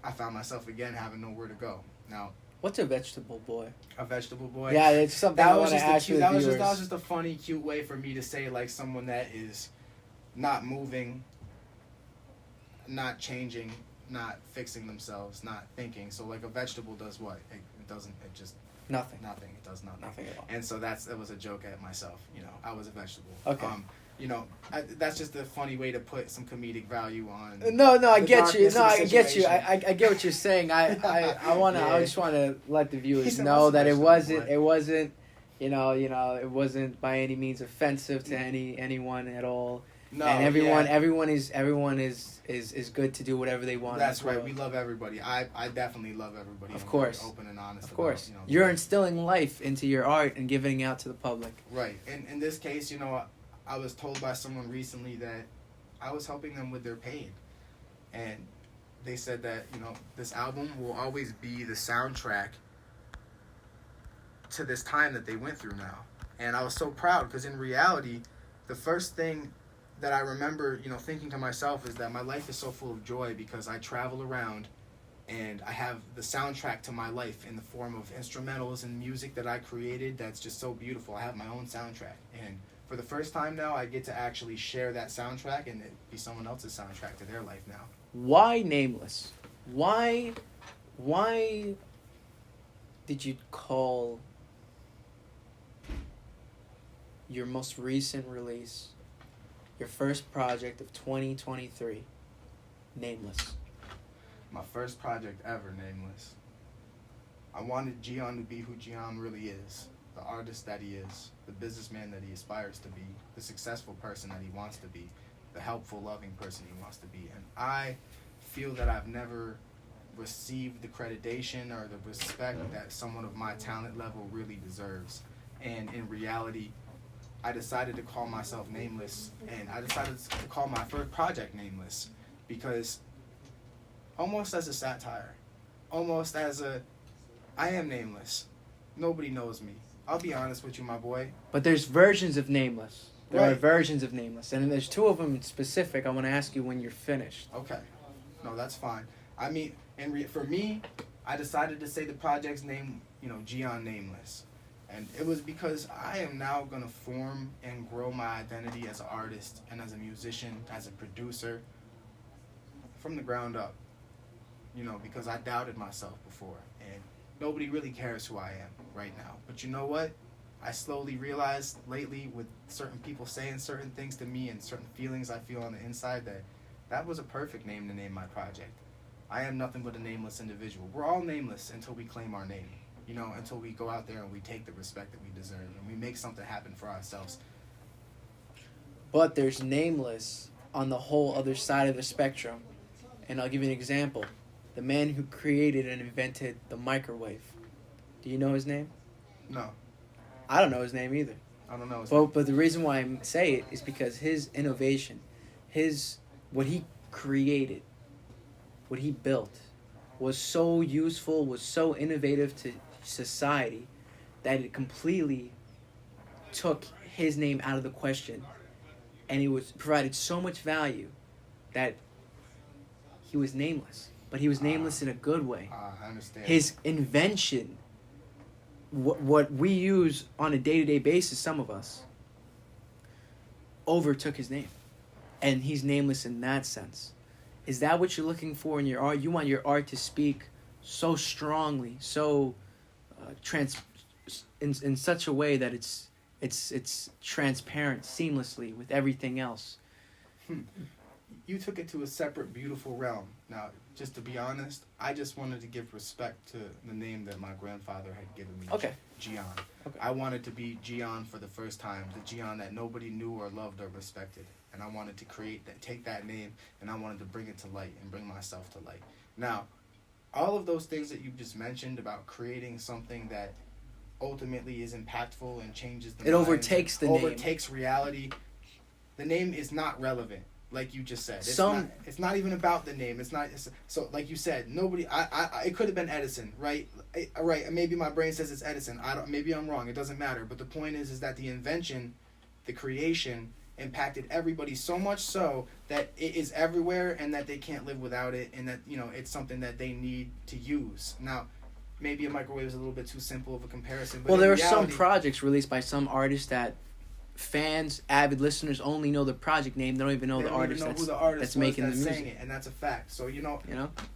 I found myself again having nowhere to go. Now,
what's a vegetable boy?
A vegetable boy?
Yeah, it's something I want to ask you.
That was just a funny, cute way for me to say, like, someone that is not moving, not changing, not fixing themselves, not thinking. So, like, a vegetable does what? It just...
Nothing.
It does nothing.
Nothing at all.
And so it was a joke at myself. I was a vegetable.
Okay.
That's just a funny way to put some comedic value on.
No, I get you. No, I get you.
situation.
I get what you're saying. I just want to let the viewers
said,
know that it wasn't
boy?"
it wasn't by any means offensive to anyone at all.
No,
and everyone
yeah.
is good to do whatever they want.
That's right. We love everybody. I definitely love everybody.
Of
I'm
course.
very open and honest.
Of course.
About,
You're instilling life into your art and giving it out to the public.
Right. And in this case, I was told by someone recently that I was helping them with their pain. And they said that, this album will always be the soundtrack to this time that they went through now. And I was so proud because in reality, the first thing that I remember, thinking to myself is that my life is so full of joy because I travel around and I have the soundtrack to my life in the form of instrumentals and music that I created that's just so beautiful. I have my own soundtrack. And for the first time now, I get to actually share that soundtrack and it be someone else's soundtrack to their life now.
Why Nameless? Why did you call your most recent release, your first project of 2023, Nameless?
My first project ever, Nameless. I wanted GIAN to be who GIAN really is, the artist that he is, the businessman that he aspires to be, the successful person that he wants to be, the helpful, loving person he wants to be. And I feel that I've never received the accreditation or the respect that someone of my talent level really deserves. And in reality, I decided to call myself Nameless, and I decided to call my first project Nameless because almost as a satire, almost as a, I am nameless. Nobody knows me. I'll be honest with you, my boy.
But there's versions of Nameless. There are
Right.
versions of Nameless, and there's two of them specific. I want to ask you when you're finished.
Okay. No, that's fine. I mean, for me, I decided to say the project's name, GIAN Nameless. And it was because I am now going to form and grow my identity as an artist and as a musician, as a producer, from the ground up. Because I doubted myself before. And nobody really cares who I am right now. But you know what? I slowly realized lately with certain people saying certain things to me and certain feelings I feel on the inside that was a perfect name to name my project. I am nothing but a nameless individual. We're all nameless until we claim our name. Until we go out there and we take the respect that we deserve and we make something happen for ourselves.
But there's Nameless on the whole other side of the spectrum. And I'll give you an example. The man who created and invented the microwave. Do you know his name?
No,
I don't know his name either.
I don't know.
But the reason why I say it is because his innovation, what he created, what he built, was so useful, was so innovative to society that it completely took his name out of the question, and it was provided so much value that he was nameless. But he was nameless in a good way.
I understand.
His invention, what we use on a day-to-day basis, some of us, overtook his name. And he's nameless in that sense. Is that what you're looking for in your art? You want your art to speak so strongly, so in such a way that it's transparent seamlessly with everything else.
You took it to a separate, beautiful realm. Now, just to be honest, I just wanted to give respect to the name that my grandfather had given me.
Okay.
GIAN.
Okay.
I wanted to be GIAN for the first time, the GIAN that nobody knew or loved or respected. And I wanted to take that name, and I wanted to bring it to light and bring myself to light. Now, all of those things that you just mentioned about creating something that ultimately is impactful and changes the
It overtakes the name.
Overtakes reality. The name is not relevant. Like you just said, it's not even about the name. So like you said, nobody. It could have been Edison, right? Right. Maybe my brain says it's Edison. Maybe I'm wrong. It doesn't matter. But the point is that the invention, the creation, impacted everybody so much so that it is everywhere, and that they can't live without it, and that it's something that they need to use. Now, maybe a microwave is a little bit too simple of a comparison. But
well, there are some projects released by some artists that fans, avid listeners only know the project name. They don't even know the artist that's making the music.
Saying it, and that's a fact. So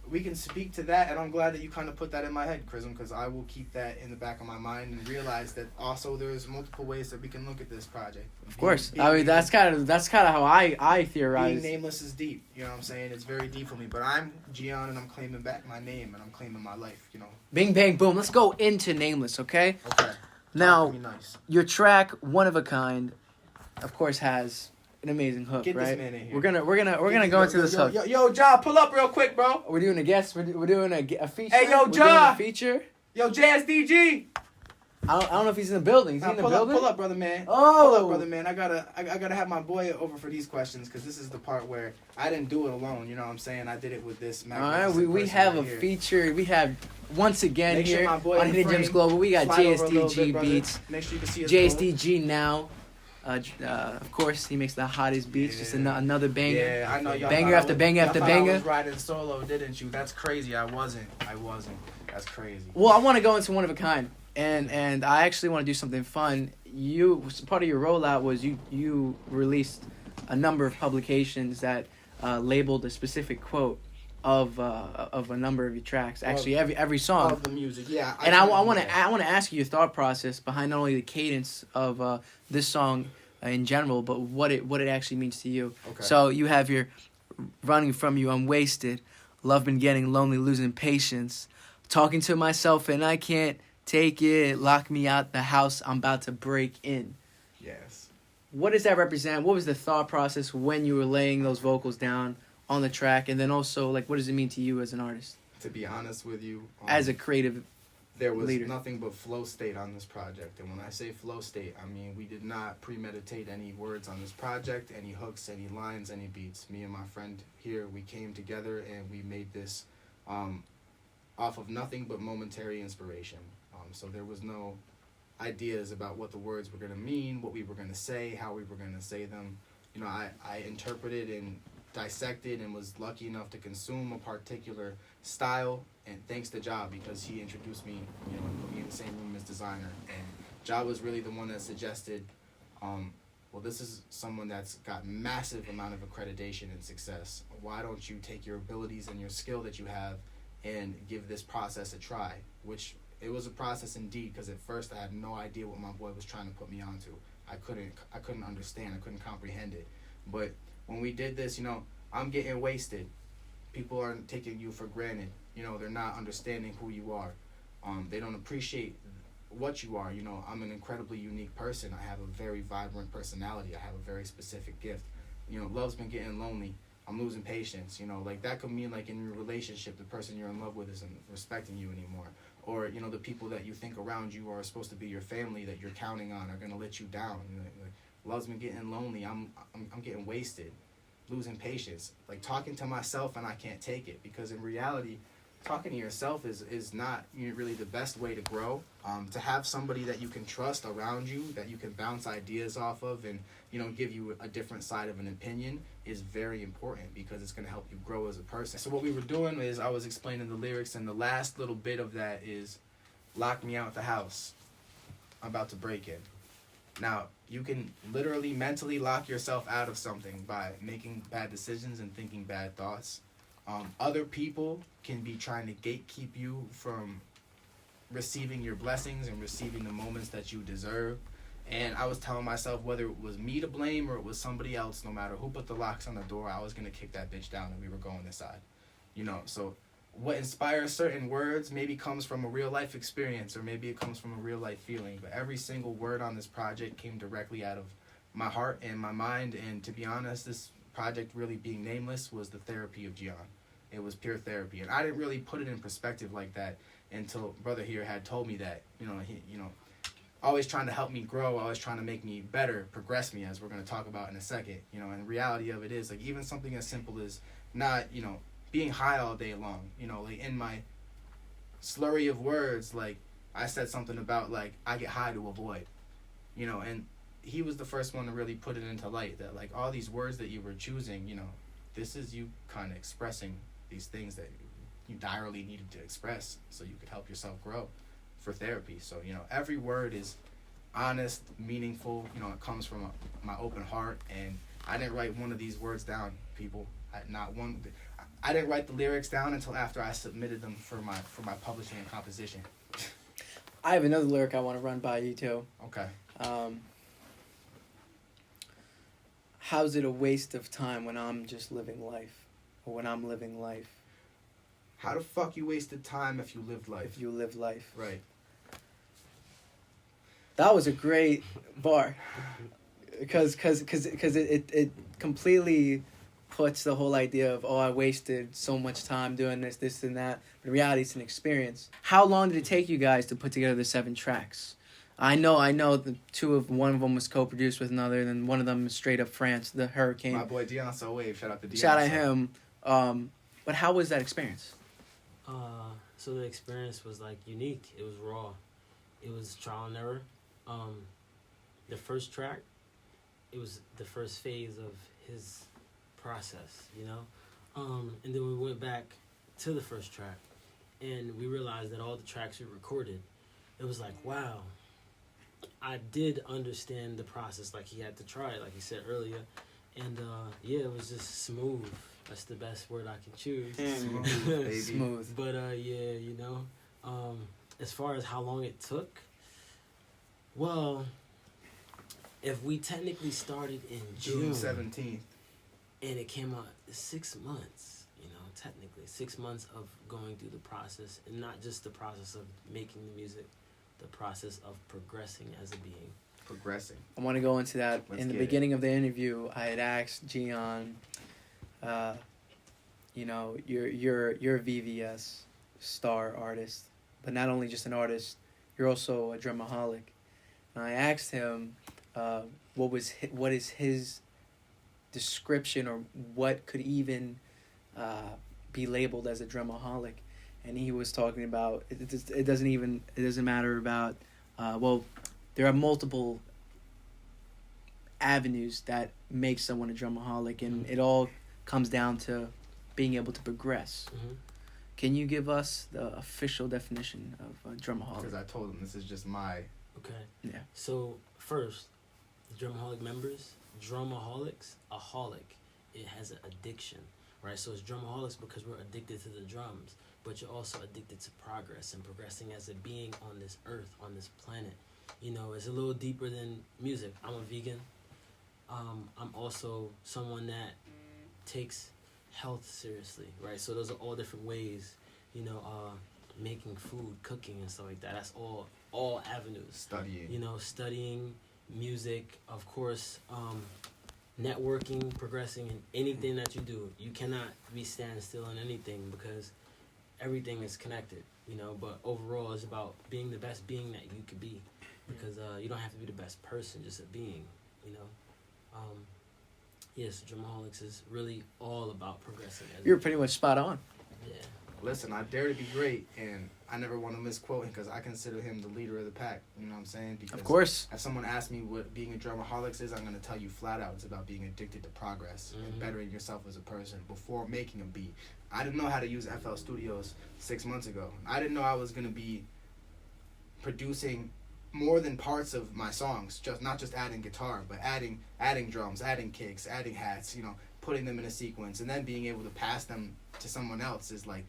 we can speak to that, and I'm glad that you kind of put that in my head, Chrism, because I will keep that in the back of my mind and realize that also there's multiple ways that we can look at this project.
Of course, that's kind of how I theorize.
Being nameless is deep. You know what I'm saying? It's very deep for me. But I'm GIAN, and I'm claiming back my name, and I'm claiming my life.
Bing bang boom. Let's go into Nameless, okay?
Okay.
Now,
nice.
Your track "One of a Kind," of course, has an amazing hook,
Get
right?
this man in here.
We're gonna go into this hook.
Yo, Ja, pull up real quick, bro.
We're doing a guest. We're doing a feature.
Hey, yo,
We're
Ja.
doing a feature.
Yo, JSDG.
I don't know if he's in the building. Is he in the building?
Pull up, brother man.
Oh,
Pull up, brother man. I gotta have my boy over for these questions because this is the part where I didn't do it alone. You know what I'm saying? I did it with this.
All right, we have a feature. We have once again
Make
here
sure my boy
on
in
Hidden Gems
frame.
Global. We got
Slide over a little bit, brother.
JSDGBeats.
Make sure you can see us.
JSDG now. Of course, he makes the hottest beats.
Yeah.
Just another banger.
Yeah, I know y'all.
Banger
thought
after
I was-
banger after
y'all thought
banger.
I was riding solo, didn't you? That's crazy. I wasn't. That's crazy.
Well, I want to go into One of a Kind, and I actually want to do something fun. Part of your rollout was you released a number of publications that labeled a specific quote of a number of your tracks. Actually, every song.
Of the music, yeah.
And I want to ask you your thought process behind not only the cadence of this song in general, but what it actually means to you.
Okay.
So you have your running from you, I'm wasted. Love been getting lonely, losing patience. Talking to myself and I can't take it. Lock me out the house, I'm about to break in.
Yes.
What does that represent? What was the thought process when you were laying those vocals down on the track? And then also, like, what does it mean to you as an artist?
To be honest with you,
As a creative
there was
leader.
nothing but flow state on this project. And when I say flow state, I mean we did not premeditate any words on this project, any hooks, any lines, any beats. Me and my friend here, we came together and we made this off of nothing but momentary inspiration. So there was no ideas about what the words were going to mean, what we were going to say, how we were going to say them. You know, I interpreted and dissected and was lucky enough to consume a particular style, and thanks to Ja, because he introduced me, you know, and put me in the same room as Desiigner. And Ja was really the one that suggested, well, this is someone that's got massive amount of accreditation and success. Why don't you take your abilities and your skill that you have and give this process a try? Which it was a process indeed, because at first I had no idea what my boy was trying to put me onto. I couldn't understand, I couldn't comprehend it. But when we did this, you know, I'm getting wasted. People aren't taking you for granted. You know, they're not understanding who you are. They don't appreciate what you are. You know, I'm an incredibly unique person. I have a very vibrant personality. I have a very specific gift. You know, love's been getting lonely. I'm losing patience. You know, like that could mean like in your relationship, the person you're in love with isn't respecting you anymore. Or, you know, the people that you think around you are supposed to be your family that you're counting on are going to let you down. You know, like, love's been getting lonely. I'm getting wasted, losing patience. Like talking to myself and I can't take it, because in reality, talking to yourself is not really the best way to grow. To have somebody that you can trust around you, that you can bounce ideas off of and, you know, give you a different side of an opinion is very important, because it's going to help you grow as a person. So what we were doing is I was explaining the lyrics, and the last little bit of that is lock me out the house, I'm about to break in. Now, you can literally mentally lock yourself out of something by making bad decisions and thinking bad thoughts. Other people can be trying to gatekeep you from receiving your blessings and receiving the moments that you deserve. And I was telling myself, whether it was me to blame or it was somebody else, no matter who put the locks on the door, I was going to kick that bitch down and we were going inside. You know, so what inspires certain words maybe comes from a real life experience, or maybe it comes from a real life feeling. But every single word on this project came directly out of my heart and my mind. And to be honest, this project really being nameless was the therapy of GIAN. It was pure therapy. And I didn't really put it in perspective like that until brother here had told me that, always trying to help me grow, always trying to make me better, progress me, as we're going to talk about in a second. And the reality of it is, like, even something as simple as not, being high all day long, like in my slurry of words, like I said something about like I get high to avoid, and he was the first one to really put it into light that like all these words that you were choosing, this is you kind of expressing these things that you direly needed to express so you could help yourself grow for therapy. So, every word is honest, meaningful, it comes from my open heart. And I didn't write one of these words down, people. I didn't write the lyrics down until after I submitted them for my publishing and composition.
I have another lyric I want to run by you too.
Okay.
How's it a waste of time when I'm just living life, or when I'm living life?
How the fuck you wasted time if you lived life?
If you live life.
Right.
That was a great bar, because it completely puts the whole idea of, I wasted so much time doing this and that. But in reality, it's an experience. How long did it take you guys to put together the 7 tracks? I know one of them was co-produced with another, and then one of them is straight up France, the Hurricane.
My boy Dion So Wave, shout out to Dion.
Shout out him. But how was that experience?
So the experience was like unique. It was raw. It was trial and error. The first track, it was the first phase of his process, and then we went back to the first track, and we realized that all the tracks we recorded, it was like, wow, I did understand the process. Like, he had to try it, like he said earlier, and it was just smooth. That's the best word I can choose.
Smooth, baby.
Smooth.
But yeah, you know, as far as how long it took, well, if we technically started in
June
June
17th.
and it came out 6 months, you know, technically 6 months of going through the process, and not just the process of making the music, the process of progressing as a being.
Progressing.
I want to go into that.
Let's
In the
get it.
beginning of the interview, I had asked GIAN, you know, you're a VVS star artist, but not only just an artist, you're also a drumaholic. And I asked him, what is his description, or what could even be labeled as a drumaholic, and he was talking about it doesn't matter about well, there are multiple avenues that make someone a drumaholic, and it all comes down to being able to progress.
Mm-hmm.
Can you give us the official definition of a drumaholic?
Because I told him this is just my...
Okay.
Yeah.
So first, drumaholic members, drumaholics, a holic, it has an addiction, right? So it's drumaholics because we're addicted to the drums, but you're also addicted to progress and progressing as a being on this earth, on this planet. You know, it's a little deeper than music. I'm a vegan. I'm also someone that takes health seriously, right? So those are all different ways, you know, making food, cooking, and stuff like that. That's all avenues.
Studying.
You know, studying, music, of course, networking, progressing in anything that you do. You cannot be standing still in anything because everything is connected, you know. But overall, it's about being the best being that you could be, because you don't have to be the best person, just a being, you know. Yes, Drumaholics is really all about progressing.
You're pretty much spot on.
Yeah.
Listen, I dare to be great, and I never want to misquote him because I consider him the leader of the pack. You know what I'm saying? Because
Of course.
if someone asks me what being a drumaholics is, I'm going to tell you flat out it's about being addicted to progress and bettering yourself as a person before making a beat. I didn't know how to use FL Studios 6 months ago. I didn't know I was going to be producing more than parts of my songs, just not just adding guitar, but adding drums, adding kicks, adding hats, you know, putting them in a sequence, and then being able to pass them to someone else is like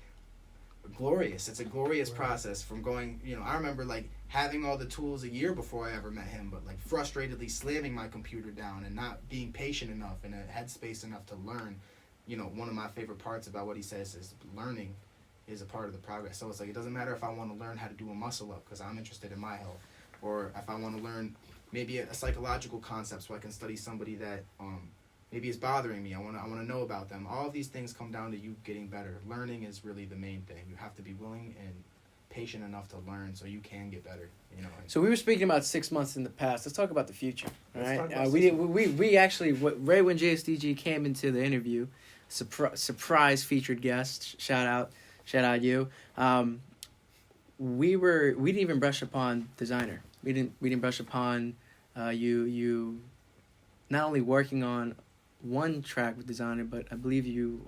glorious. It's a glorious process from going, you know, I remember like having all the tools a year before I ever met him, but like frustratedly slamming my computer down and not being patient enough and a headspace enough to learn. You know, one of my favorite parts about what he says is learning is a part of the progress. So it's like, it doesn't matter if I want to learn how to do a muscle up because I'm interested in my health, or if I want to learn maybe a psychological concept so I can study somebody that maybe is bothering me. I want to know about them. All of these things come down to you getting better. Learning is really the main thing. You have to be willing and patient enough to learn so you can get better. You know.
So we were speaking about 6 months in the past. Let's talk about the future. All
Let's talk
right.
about
We actually right when JSDG came into the interview, surprise featured guest. Shout out you. We didn't even brush upon Desiigner. We didn't brush upon you not only working on one track with Desiigner, but I believe you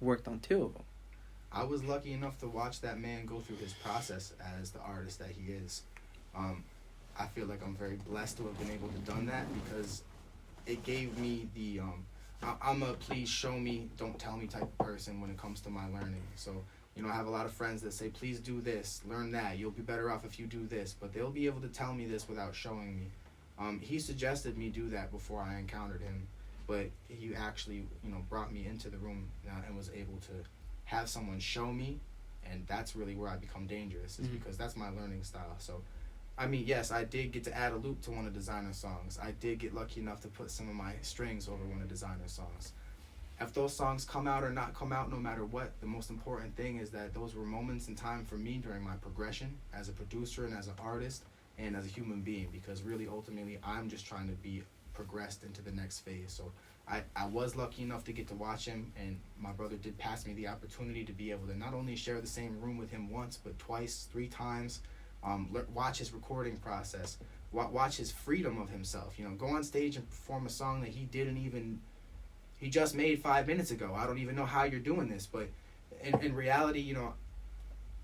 worked on two of them.
I was lucky enough to watch that man go through his process as the artist that he is. I feel like I'm very blessed to have been able to done that because it gave me the I'm a please show me, don't tell me type of person when it comes to my learning. So, you know, I have a lot of friends that say, please do this, learn that, you'll be better off if you do this, but they'll be able to tell me this without showing me. He suggested me do that before I encountered him, but he actually, you know, brought me into the room and was able to have someone show me, and that's really where I become dangerous, is because that's my learning style. So, I mean, yes, I did get to add a loop to one of Desiigner's songs. I did get lucky enough to put some of my strings over one of Desiigner's songs. If those songs come out or not come out, no matter what, the most important thing is that those were moments in time for me during my progression as a producer and as an artist and as a human being, because really ultimately I'm just trying to be progressed into the next phase. So I was lucky enough to get to watch him, and my brother did pass me the opportunity to be able to not only share the same room with him once, but twice, 3 times, watch his recording process, watch his freedom of himself, you know, go on stage and perform a song that he just made 5 minutes ago. I don't even know how you're doing this, but in reality, you know,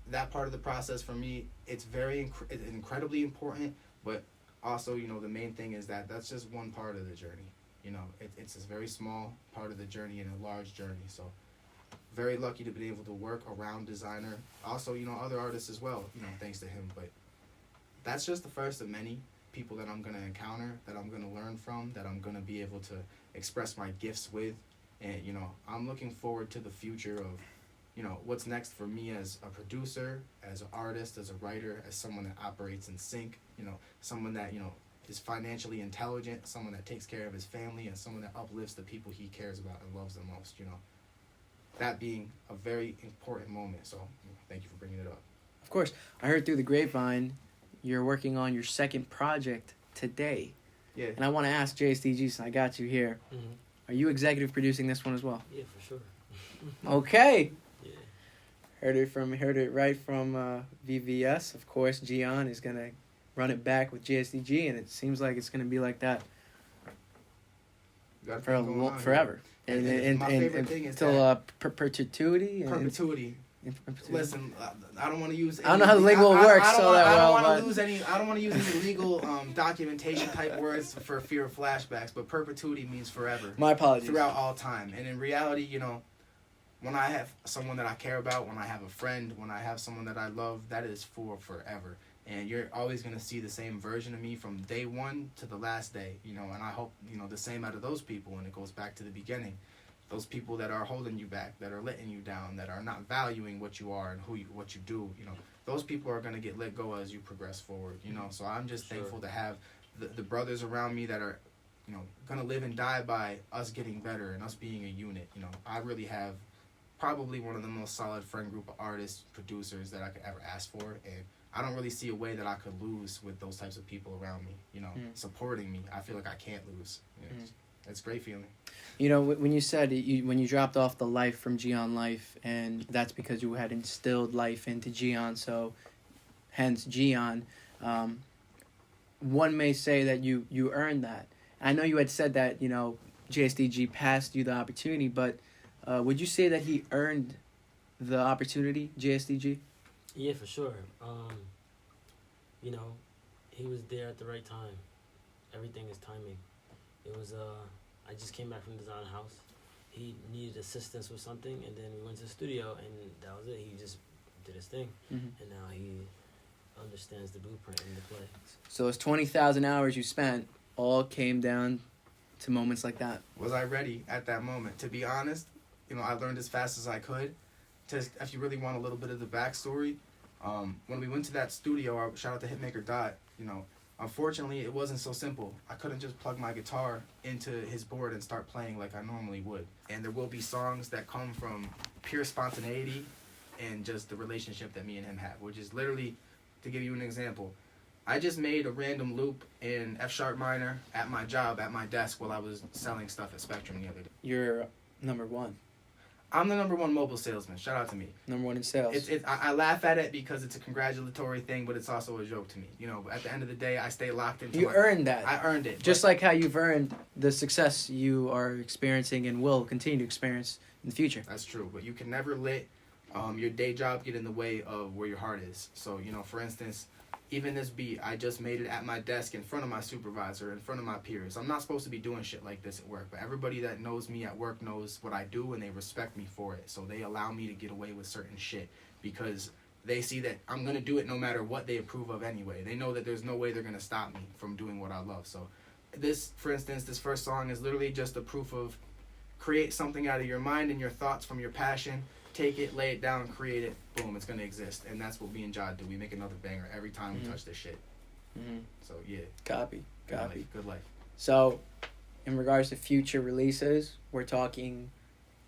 that part of the process for me, it's very incredibly important, but also, you know, the main thing is that that's just one part of the journey. You know, it's a very small part of the journey and a large journey. So very lucky to be able to work around Desiigner. Also, you know, other artists as well, you know, thanks to him. But that's just the first of many people that I'm going to encounter, that I'm going to learn from, that I'm going to be able to express my gifts with. And, you know, I'm looking forward to the future of, you know, what's next for me as a producer, as an artist, as a writer, as someone that operates in sync, you know, someone that, you know, is financially intelligent, someone that takes care of his family, and someone that uplifts the people he cares about and loves the most, you know. That being a very important moment. So, thank you for bringing it up.
Of course. I heard through the grapevine you're working on your second project today.
Yeah.
And I want to ask JSDG, since I got you here, are you executive producing this one as well?
Yeah, for sure.
Okay.
Yeah.
Heard it right from VVS. Of course, GIAN is gonna run it back with JSDG, and it seems like it's gonna be like that forever.
And my favorite thing is
until perpetuity.
Perpetuity. Listen, I don't want to use.
I don't know how the legal works so that well.
I don't want to use any legal documentation type words for fear of flashbacks. But perpetuity means forever.
My apologies.
Throughout all time, and in reality, you know, when I have someone that I care about, when I have a friend, when I have someone that I love, that is for forever. And you're always going to see the same version of me from day one to the last day, you know, and I hope, you know, the same out of those people, and it goes back to the beginning. Those people that are holding you back, that are letting you down, that are not valuing what you are and what you do, you know, those people are going to get let go as you progress forward, you know. So I'm just thankful to have the brothers around me that are, you know, going to live and die by us getting better and us being a unit, you know. I really have probably one of the most solid friend group of artists, producers that I could ever ask for, and I don't really see a way that I could lose with those types of people around me, you know, supporting me. I feel like I can't lose. You know, it's a great feeling.
You know, when you said when you dropped off the life from GIAN Life, and that's because you had instilled life into GIAN, so hence GIAN, one may say that you earned that. I know you had said that, you know, JSDG passed you the opportunity, but would you say that he earned the opportunity, JSDG?
Yeah, for sure. You know, he was there at the right time. Everything is timing. It was, I just came back from Design House. He needed assistance with something, and then we went to the studio, and that was it. He just did his thing, and now he understands the blueprint and the play.
So it's 20,000 hours you spent, all came down to moments like that.
Was I ready at that moment? To be honest, you know, I learned as fast as I could. If you really want a little bit of the backstory, when we went to that studio, shout out to Hitmaker Dot, you know, unfortunately it wasn't so simple. I couldn't just plug my guitar into his board and start playing like I normally would. And there will be songs that come from pure spontaneity and just the relationship that me and him have, which is literally, to give you an example, I just made a random loop in F sharp minor at my job, at my desk, while I was selling stuff at Spectrum the other day.
You're number one.
I'm the #1 mobile salesman. Shout out to me.
Number one in sales.
I laugh at it because it's a congratulatory thing, but it's also a joke to me. You know, at the end of the day, I stay locked into.
You earned that.
I earned it.
Just like how you've earned the success you are experiencing and will continue to experience in the future.
That's true, but you can never let your day job get in the way of where your heart is. So, you know, for instance, even this beat, I just made it at my desk in front of my supervisor, in front of my peers. I'm not supposed to be doing shit like this at work, but everybody that knows me at work knows what I do, and they respect me for it. So they allow me to get away with certain shit because they see that I'm going to do it no matter what they approve of anyway. They know that there's no way they're going to stop me from doing what I love. So this, for instance, this first song is literally just a proof of create something out of your mind and your thoughts from your passion. Take it, lay it down, create it, boom, it's going to exist. And that's what me and Jod do. We make another banger every time we touch this shit. So, yeah.
Copy.
Good life.
So, in regards to future releases, we're talking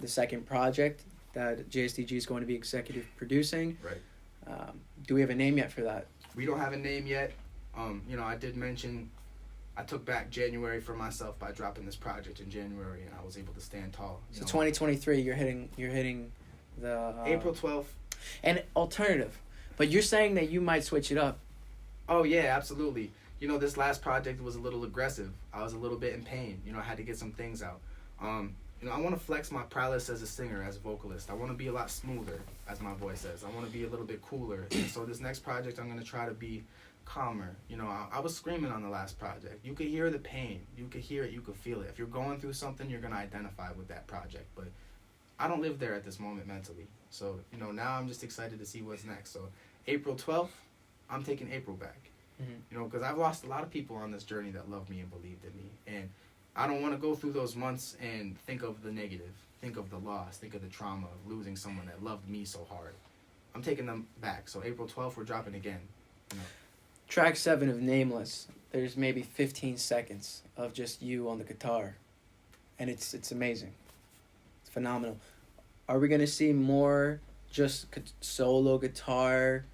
the second project that JSDG is going to be executive producing.
Right.
Do we have a name yet for that?
We don't have a name yet. You know, I did mention I took back January for myself by dropping this project in January, and I was able to stand tall.
So 2023, you're hitting the
April 12th.
And alternative, but you're saying that you might switch it up.
Oh yeah, absolutely. You know, this last project was a little aggressive. I was a little bit in pain. You know, I had to get some things out. You know, I want to flex my prowess as a singer, as a vocalist. I want to be a lot smoother, as my voice says. I want to be a little bit cooler. And so this next project, I'm going to try to be calmer. You know, I was screaming on the last project. You could hear the pain. You could hear it. You could feel it. If you're going through something, you're going to identify with that project. But I don't live there at this moment mentally. So, you know, now I'm just excited to see what's next. So April 12th, I'm taking April back.
Mm-hmm.
You know, because I've lost a lot of people on this journey that loved me and believed in me. And I don't want to go through those months and think of the negative, think of the loss, think of the trauma of losing someone that loved me so hard. I'm taking them back. So April 12th, we're dropping again. You know.
Track 7 of Nameless, there's maybe 15 seconds of just you on the guitar. And it's amazing. It's phenomenal. Are we going to see more just solo guitar?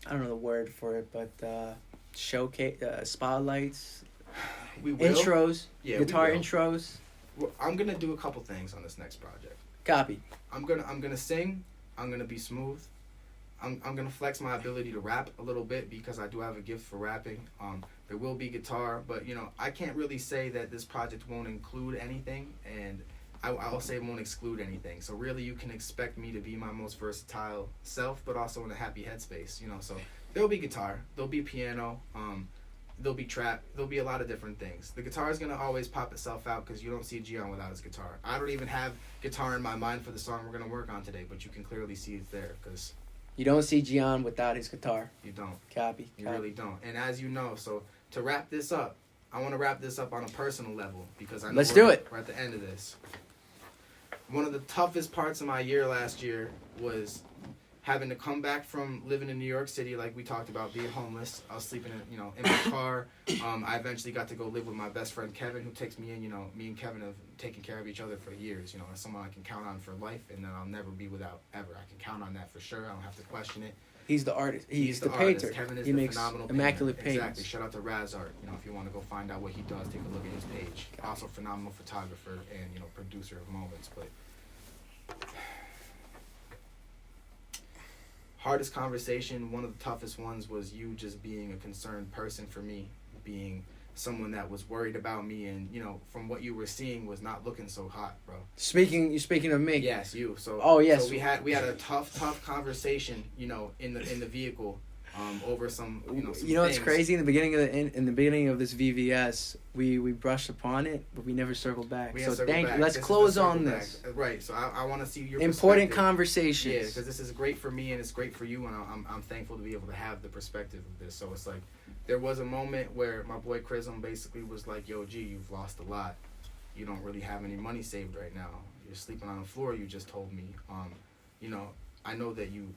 I don't know the word for it, but showcase, spotlights,
We will.
intros,
Yeah,
guitar
we will.
intros.
Well, I'm gonna do a couple things on this next project.
Copy.
I'm gonna sing. I'm gonna be smooth. I'm gonna flex my ability to rap a little bit because I do have a gift for rapping. There will be guitar, but you know I can't really say that this project won't include anything, and I'll say it won't exclude anything. So really, you can expect me to be my most versatile self, but also in a happy headspace. You know, so there'll be guitar, there'll be piano, there'll be trap, there'll be a lot of different things. The guitar is gonna always pop itself out because you don't see GIAN without his guitar. I don't even have guitar in my mind for the song we're gonna work on today, but you can clearly see it's there because
You don't see GIAN without his guitar.
you don't.
Copy.
You really don't. And as you know, so to wrap this up, I want to wrap this up on a personal level because I know
Let's do it.
We're at the end of this. One of the toughest parts of my year last year was having to come back from living in New York City, like we talked about, being homeless. I was sleeping in my car. I eventually got to go live with my best friend Kevin, who takes me in. You know, me and Kevin have taken care of each other for years. You know, as someone I can count on for life, and that I'll never be without ever. I can count on that for sure. I don't have to question it.
He's the artist. He's the
artist.
painter.
Kevin is
He
the
makes
phenomenal
immaculate
painter.
paintings.
Exactly. Shout out to Raz Art. You know, if you want to go find out what he does, take a look at his page. Also, phenomenal photographer and producer of moments. But hardest conversation, one of the toughest ones, was you just being a concerned person for me, being someone that was worried about me, and from what you were seeing was not looking so hot, bro.
You're speaking of me.
Yes, you. So
oh yes,
so we had a tough conversation, in the vehicle, over some some
what's
things.
crazy, in the beginning of this VVS, we brushed upon it, but we never circled back. Thank you. Let's close on this.
Right. So I want to see your
important
perspective.
conversations.
Yeah, because this is great for me and it's great for you, and I'm thankful to be able to have the perspective of this. So it's like there was a moment where my boy Chrism basically was like, "Yo, G, you've lost a lot. You don't really have any money saved right now. You're sleeping on the floor. You just told me. I know that you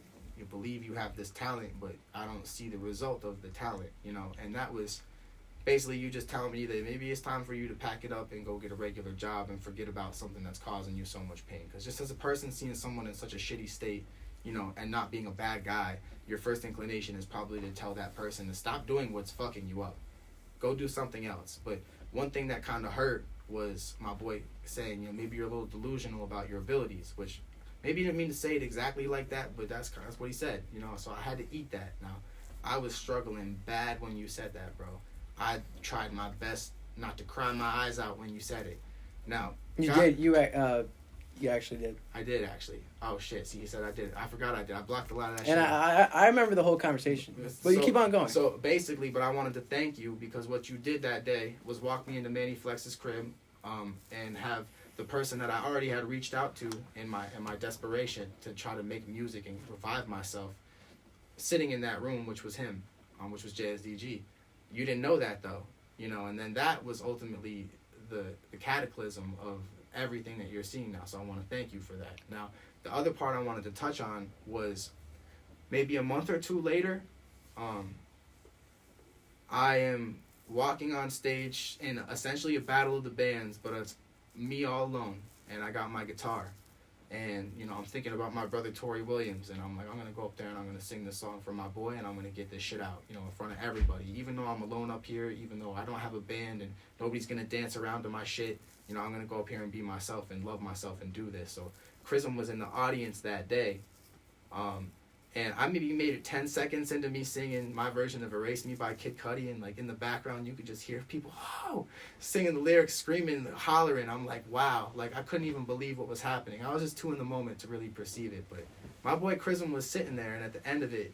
believe you have this talent, but I don't see the result of the talent, and that was basically you just telling me that maybe it's time for you to pack it up and go get a regular job and forget about something that's causing you so much pain. Because just as a person seeing someone in such a shitty state, and not being a bad guy, your first inclination is probably to tell that person to stop doing what's fucking you up. Go do something else. But one thing that kind of hurt was my boy saying, maybe you're a little delusional about your abilities, which maybe he didn't mean to say it exactly like that, but that's what he said, so I had to eat that. Now, I was struggling bad when you said that, bro. I tried my best not to cry my eyes out when you said it. Now,
You actually did.
I did, actually. Oh, shit. See, you said I did. I forgot I did. I blocked a lot of that
and
shit.
And I remember the whole conversation. But you keep on going.
So, basically, but I wanted to thank you because what you did that day was walk me into Manny Flex's crib and have the person that I already had reached out to in my desperation to try to make music and revive myself, sitting in that room, which was him, which was JSDG. You didn't know that, though, and then that was ultimately the cataclysm of everything that you're seeing now. So I want to thank you for that. Now, the other part I wanted to touch on was maybe a month or two later, I am walking on stage in essentially a battle of the bands, but it's me all alone, and I got my guitar, and I'm thinking about my brother Tori Williams, and I'm like, I'm gonna go up there and I'm gonna sing this song for my boy, and I'm gonna get this shit out, in front of everybody, even though I'm alone up here, even though I don't have a band and nobody's gonna dance around to my shit. I'm gonna go up here and be myself and love myself and do this. So Chrism was in the audience that day, and I maybe made it 10 seconds into me singing my version of Erase Me by Kid Cudi, and like in the background you could just hear people singing the lyrics, screaming, hollering. I'm like, wow, like I couldn't even believe what was happening. I was just too in the moment to really perceive it. But my boy Chrism was sitting there, and at the end of it,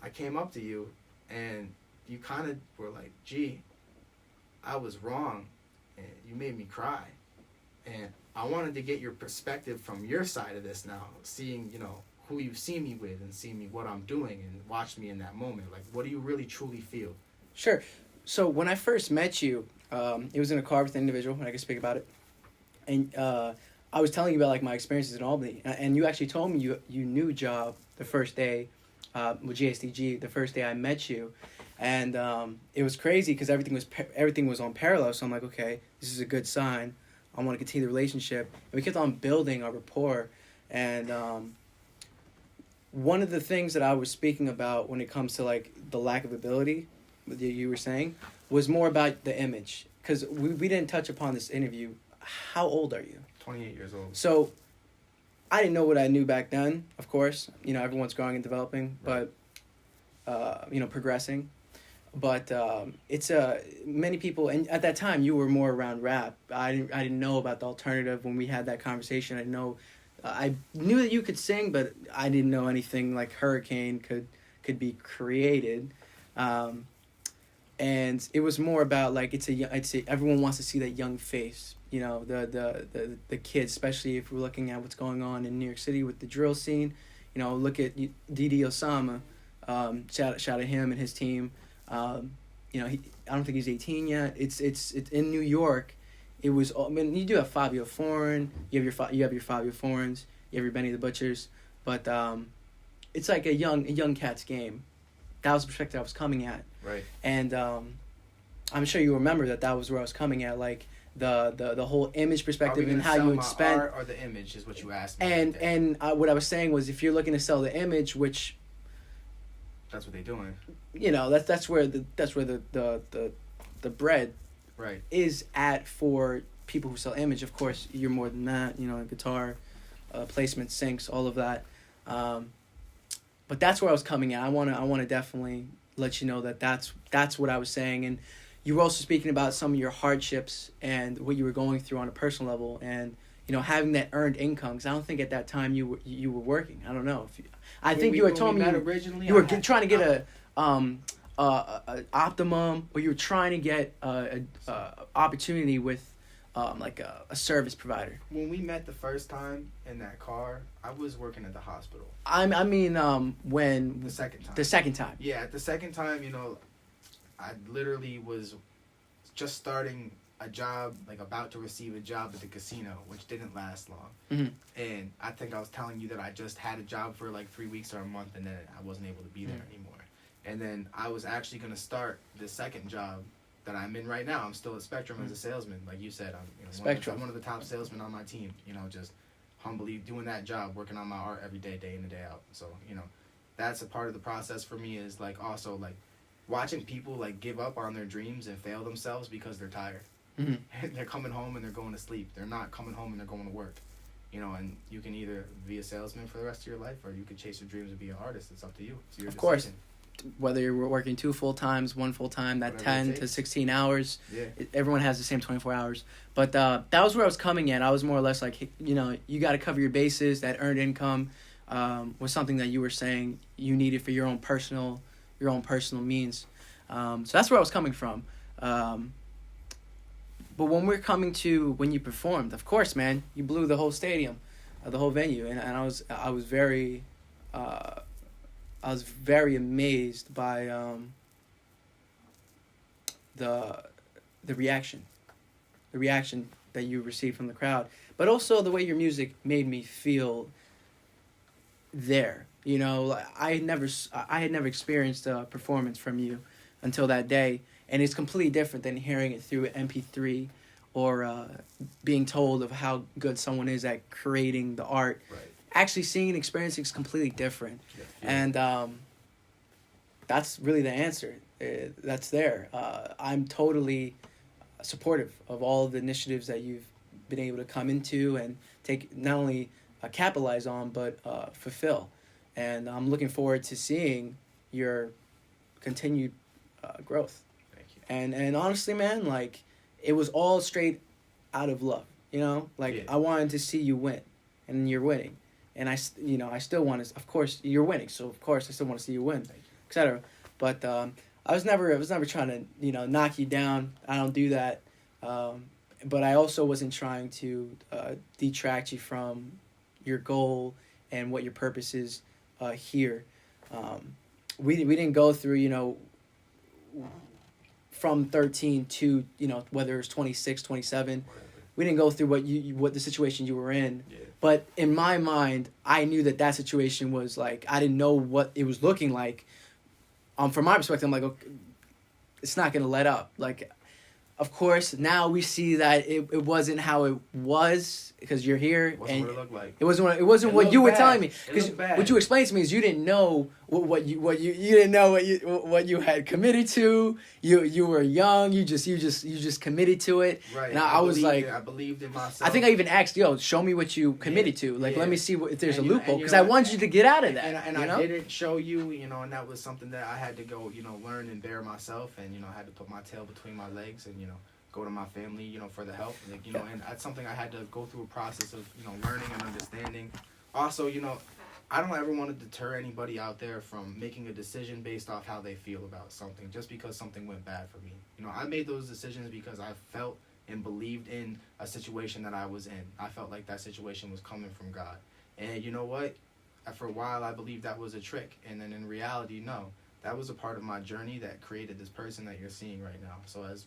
I came up to you, and you kind of were like, "Gee, I was wrong, and you made me cry." And I wanted to get your perspective from your side of this now, seeing, you know, who you see me with and see me what I'm doing and watch me in that moment. Like, what do you really truly feel?
Sure. So when I first met you, it was in a car with an individual, and I can speak about it. And I was telling you about like my experiences in Albany, and you actually told me you knew Job the first day with JSDG, the first day I met you, and it was crazy because everything was on parallel. So I'm like, okay, this is a good sign. I want to continue the relationship, and we kept on building our rapport. And one of the things that I was speaking about when it comes to like the lack of ability, that you were saying, was more about the image, because we didn't touch upon this interview. How old are you?
28 years old.
So I didn't know what I knew back then, of course. You know, everyone's growing and developing,
Right.
but, you know, progressing. But it's many people, and at that time you were more around rap. I didn't know about the alternative when we had that conversation. I know, I knew that you could sing, but I didn't know anything like Hurricane could be created. And it was more about like everyone wants to see that young face. You know, the kids, especially if we're looking at what's going on in New York City with the drill scene. You know, look at Didi Osama. Shout out him and his team. You know, I don't think he's 18 yet. It's in New York. It was. I mean, you do have Fabio Foreign. You have your Fabio Foreigns. You have your Benny the Butchers. But it's like a young cat's game. That was the perspective I was coming at.
Right.
And I'm sure you remember that was where I was coming at, like the whole image perspective and how you would spend.
Art or the image is what you asked me.
And what I was saying was, if you're looking to sell the image, which
that's what they're doing.
You know, that's where the bread
right
is at for people who sell image. Of course, you're more than that. You know, guitar, placement, syncs, all of that. But that's where I was coming at. I wanna definitely let you know that's what I was saying. And you were also speaking about some of your hardships and what you were going through on a personal level, and you know, having that earned income. Because I don't think at that time you were working. I don't know if I think you had told me you were trying to get a optimum, or you were trying to get a opportunity with like a service provider.
When we met the first time in that car, I was working at the hospital.
I mean, when
the second time.
The second time.
Yeah, the second time, you know, I literally was just starting a job, like about to receive a job at the casino, which didn't last long.
Mm-hmm.
And I think I was telling you that I just had a job for like 3 weeks or a month, and then I wasn't able to be there anymore. And then I was actually going to start the second job that I'm in right now. I'm still at Spectrum as a salesman. Like you said, I'm one of the top salesmen on my team, you know, just humbly doing that job, working on my art every day, day in and day out. So, you know, that's a part of the process for me, is like also like watching people like give up on their dreams and fail themselves because they're tired.
Mm-hmm.
They're coming home and they're going to sleep. They're not coming home and they're going to work. You know, and you can either be a salesman for the rest of your life, or you could chase your dreams and be an artist. It's up to you. It's your
of course.
decision.
Whether you're working 2 full times, 1 full time, that
Whatever
10 to 16 hours,
Yeah.
Everyone has the same 24 hours. But that was where I was coming at. I was more or less like, you know, you got to cover your bases. That earned income was something that you were saying you needed for your own personal means. So that's where I was coming from. But when when you performed, of course, man, you blew the whole stadium, the whole venue, and I was very amazed by the reaction that you received from the crowd, but also the way your music made me feel there. You know, I had never experienced a performance from you until that day, and it's completely different than hearing it through MP3 or being told of how good someone is at creating the art.
Right.
Actually seeing and experiencing is completely different.
Yeah.
And that's really the answer. That's there. I'm totally supportive of all of the initiatives that you've been able to come into and take, not only capitalize on, but fulfill. And I'm looking forward to seeing your continued growth.
Thank you.
And honestly, man, like, it was all straight out of love, you know? Like,
Yeah.
I wanted to see you win, and you're winning. And I still want to, of course, you're winning, so of course I still want to see you win. etc. But I was never trying to knock you down. I don't do that. But I also wasn't trying to detract you from your goal and what your purpose is here. We didn't go through from 13 to whether it was 26, 27. We didn't go through what the situation you were in.
Yeah.
But in my mind, I knew that situation was like, I didn't know what it was looking like. From my perspective, I'm like, okay, it's not going to let up. Like, of course, now we see that it wasn't how it was because you're here.
It wasn't what it looked like.
It wasn't what you were telling me. Because
bad.
what you explained to me is you didn't know what you had committed to. You were young. You just committed to it.
Right.
And I was like,
I believed in myself.
I think I even asked, show me what you committed to. Like, let me see if there's a loophole because I
know,
wanted you to get out of that.
And I didn't show you, and that was something that I had to go, learn and bear myself, and I had to put my tail between my legs and go to my family, for the help, and that's something I had to go through a process of, learning and understanding. Also, I don't ever want to deter anybody out there from making a decision based off how they feel about something, just because something went bad for me. I made those decisions because I felt and believed in a situation that I was in. I felt like that situation was coming from God. And you know what? For a while, I believed that was a trick. And then in reality, no. That was a part of my journey that created this person that you're seeing right now. So as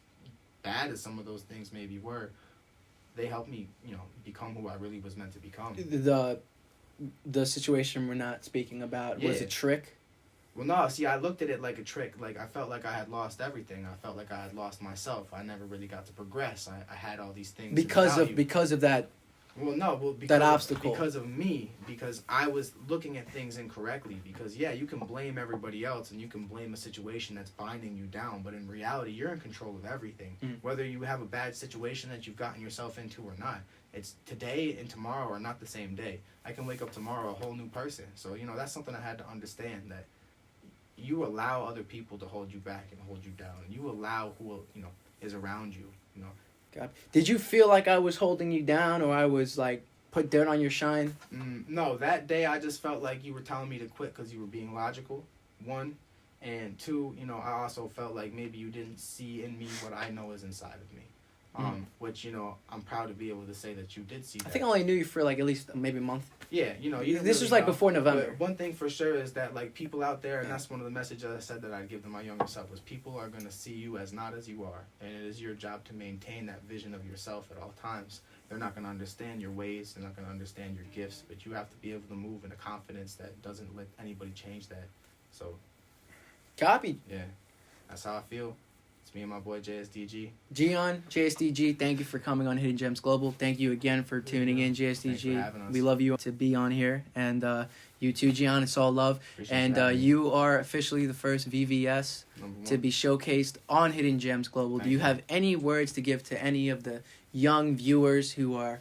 bad as some of those things maybe were, they helped me, become who I really was meant to become.
The situation we're not speaking about was a trick.
Well, no, see, I looked at it like a trick. Like, I felt like I had lost everything. I felt like I had lost myself. I never really got to progress. I had all these things
because of that.
Well, no, because
that obstacle.
Because of me, because I was looking at things incorrectly. Because you can blame everybody else and you can blame a situation that's binding you down, but in reality, you're in control of everything. Whether you have a bad situation that you've gotten yourself into or not, it's today and tomorrow are not the same day. I can wake up tomorrow a whole new person. So that's something I had to understand, that you allow other people to hold you back and hold you down. You allow who is around you.
God. Did you feel like I was holding you down, or I was like put dirt on your shine?
No, that day I just felt like you were telling me to quit because you were being logical, one. And two, I also felt like maybe you didn't see in me what I know is inside of me. Which, I'm proud to be able to say that you did see that.
I think I only knew you for like at least maybe a month.
Yeah, you didn't
this
really
was like
know.
before November.
But one thing for sure is that like people out there, and that's one of the messages I said that I'd give to my younger self, was people are going to see you as not as you are. And it is your job to maintain that vision of yourself at all times. They're not going to understand your ways. They're not going to understand your gifts. But you have to be able to move in a confidence that doesn't let anybody change that. So.
Copied.
Yeah. That's how I feel. It's me and my boy JSDG.
GIAN, JSDG, thank you for coming on Hidden Gems Global. Thank you again for tuning in, JSDG.
Thanks for having us.
We love you to be on here. And you too, GIAN. It's all love.
Appreciate
and you are officially the first VVS to be showcased on Hidden Gems Global. Do you have any words to give to any of the young viewers who are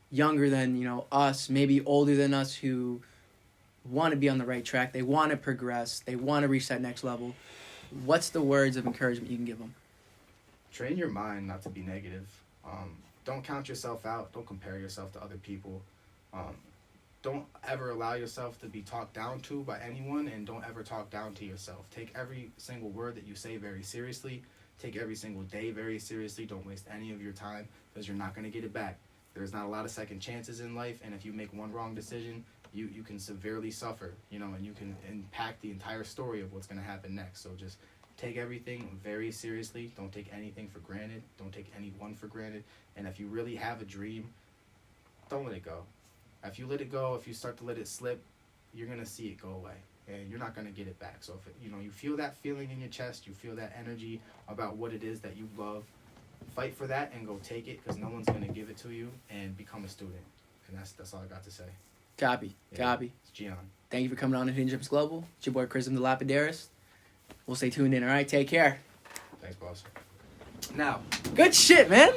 younger than us, maybe older than us, who want to be on the right track? They want to progress. They want to reach that next level. What's the words of encouragement you can give them?
Train your mind not to be negative. Don't count yourself out. Don't compare yourself to other people. Don't ever allow yourself to be talked down to by anyone, and don't ever talk down to yourself. Take every single word that you say very seriously. Take every single day very seriously. Don't waste any of your time, because you're not going to get it back. There's not a lot of second chances in life, and if you make one wrong decision, you can severely suffer, and you can impact the entire story of what's going to happen next. So just take everything very seriously. Don't take anything for granted. Don't take anyone for granted. And if you really have a dream, don't let it go. If you let it go, if you start to let it slip, you're going to see it go away, and you're not going to get it back. So if you feel that feeling in your chest, you feel that energy about what it is that you love, fight for that and go take it, because no one's going to give it to you, and become a student. And that's all I got to say.
Copy. Copy.
It's GIAN.
Thank you for coming on to Hidden Gems Global. It's your boy Chrism the Lapidaris. We'll stay tuned in, all right? Take care.
Thanks, boss. Now.
Good shit, man.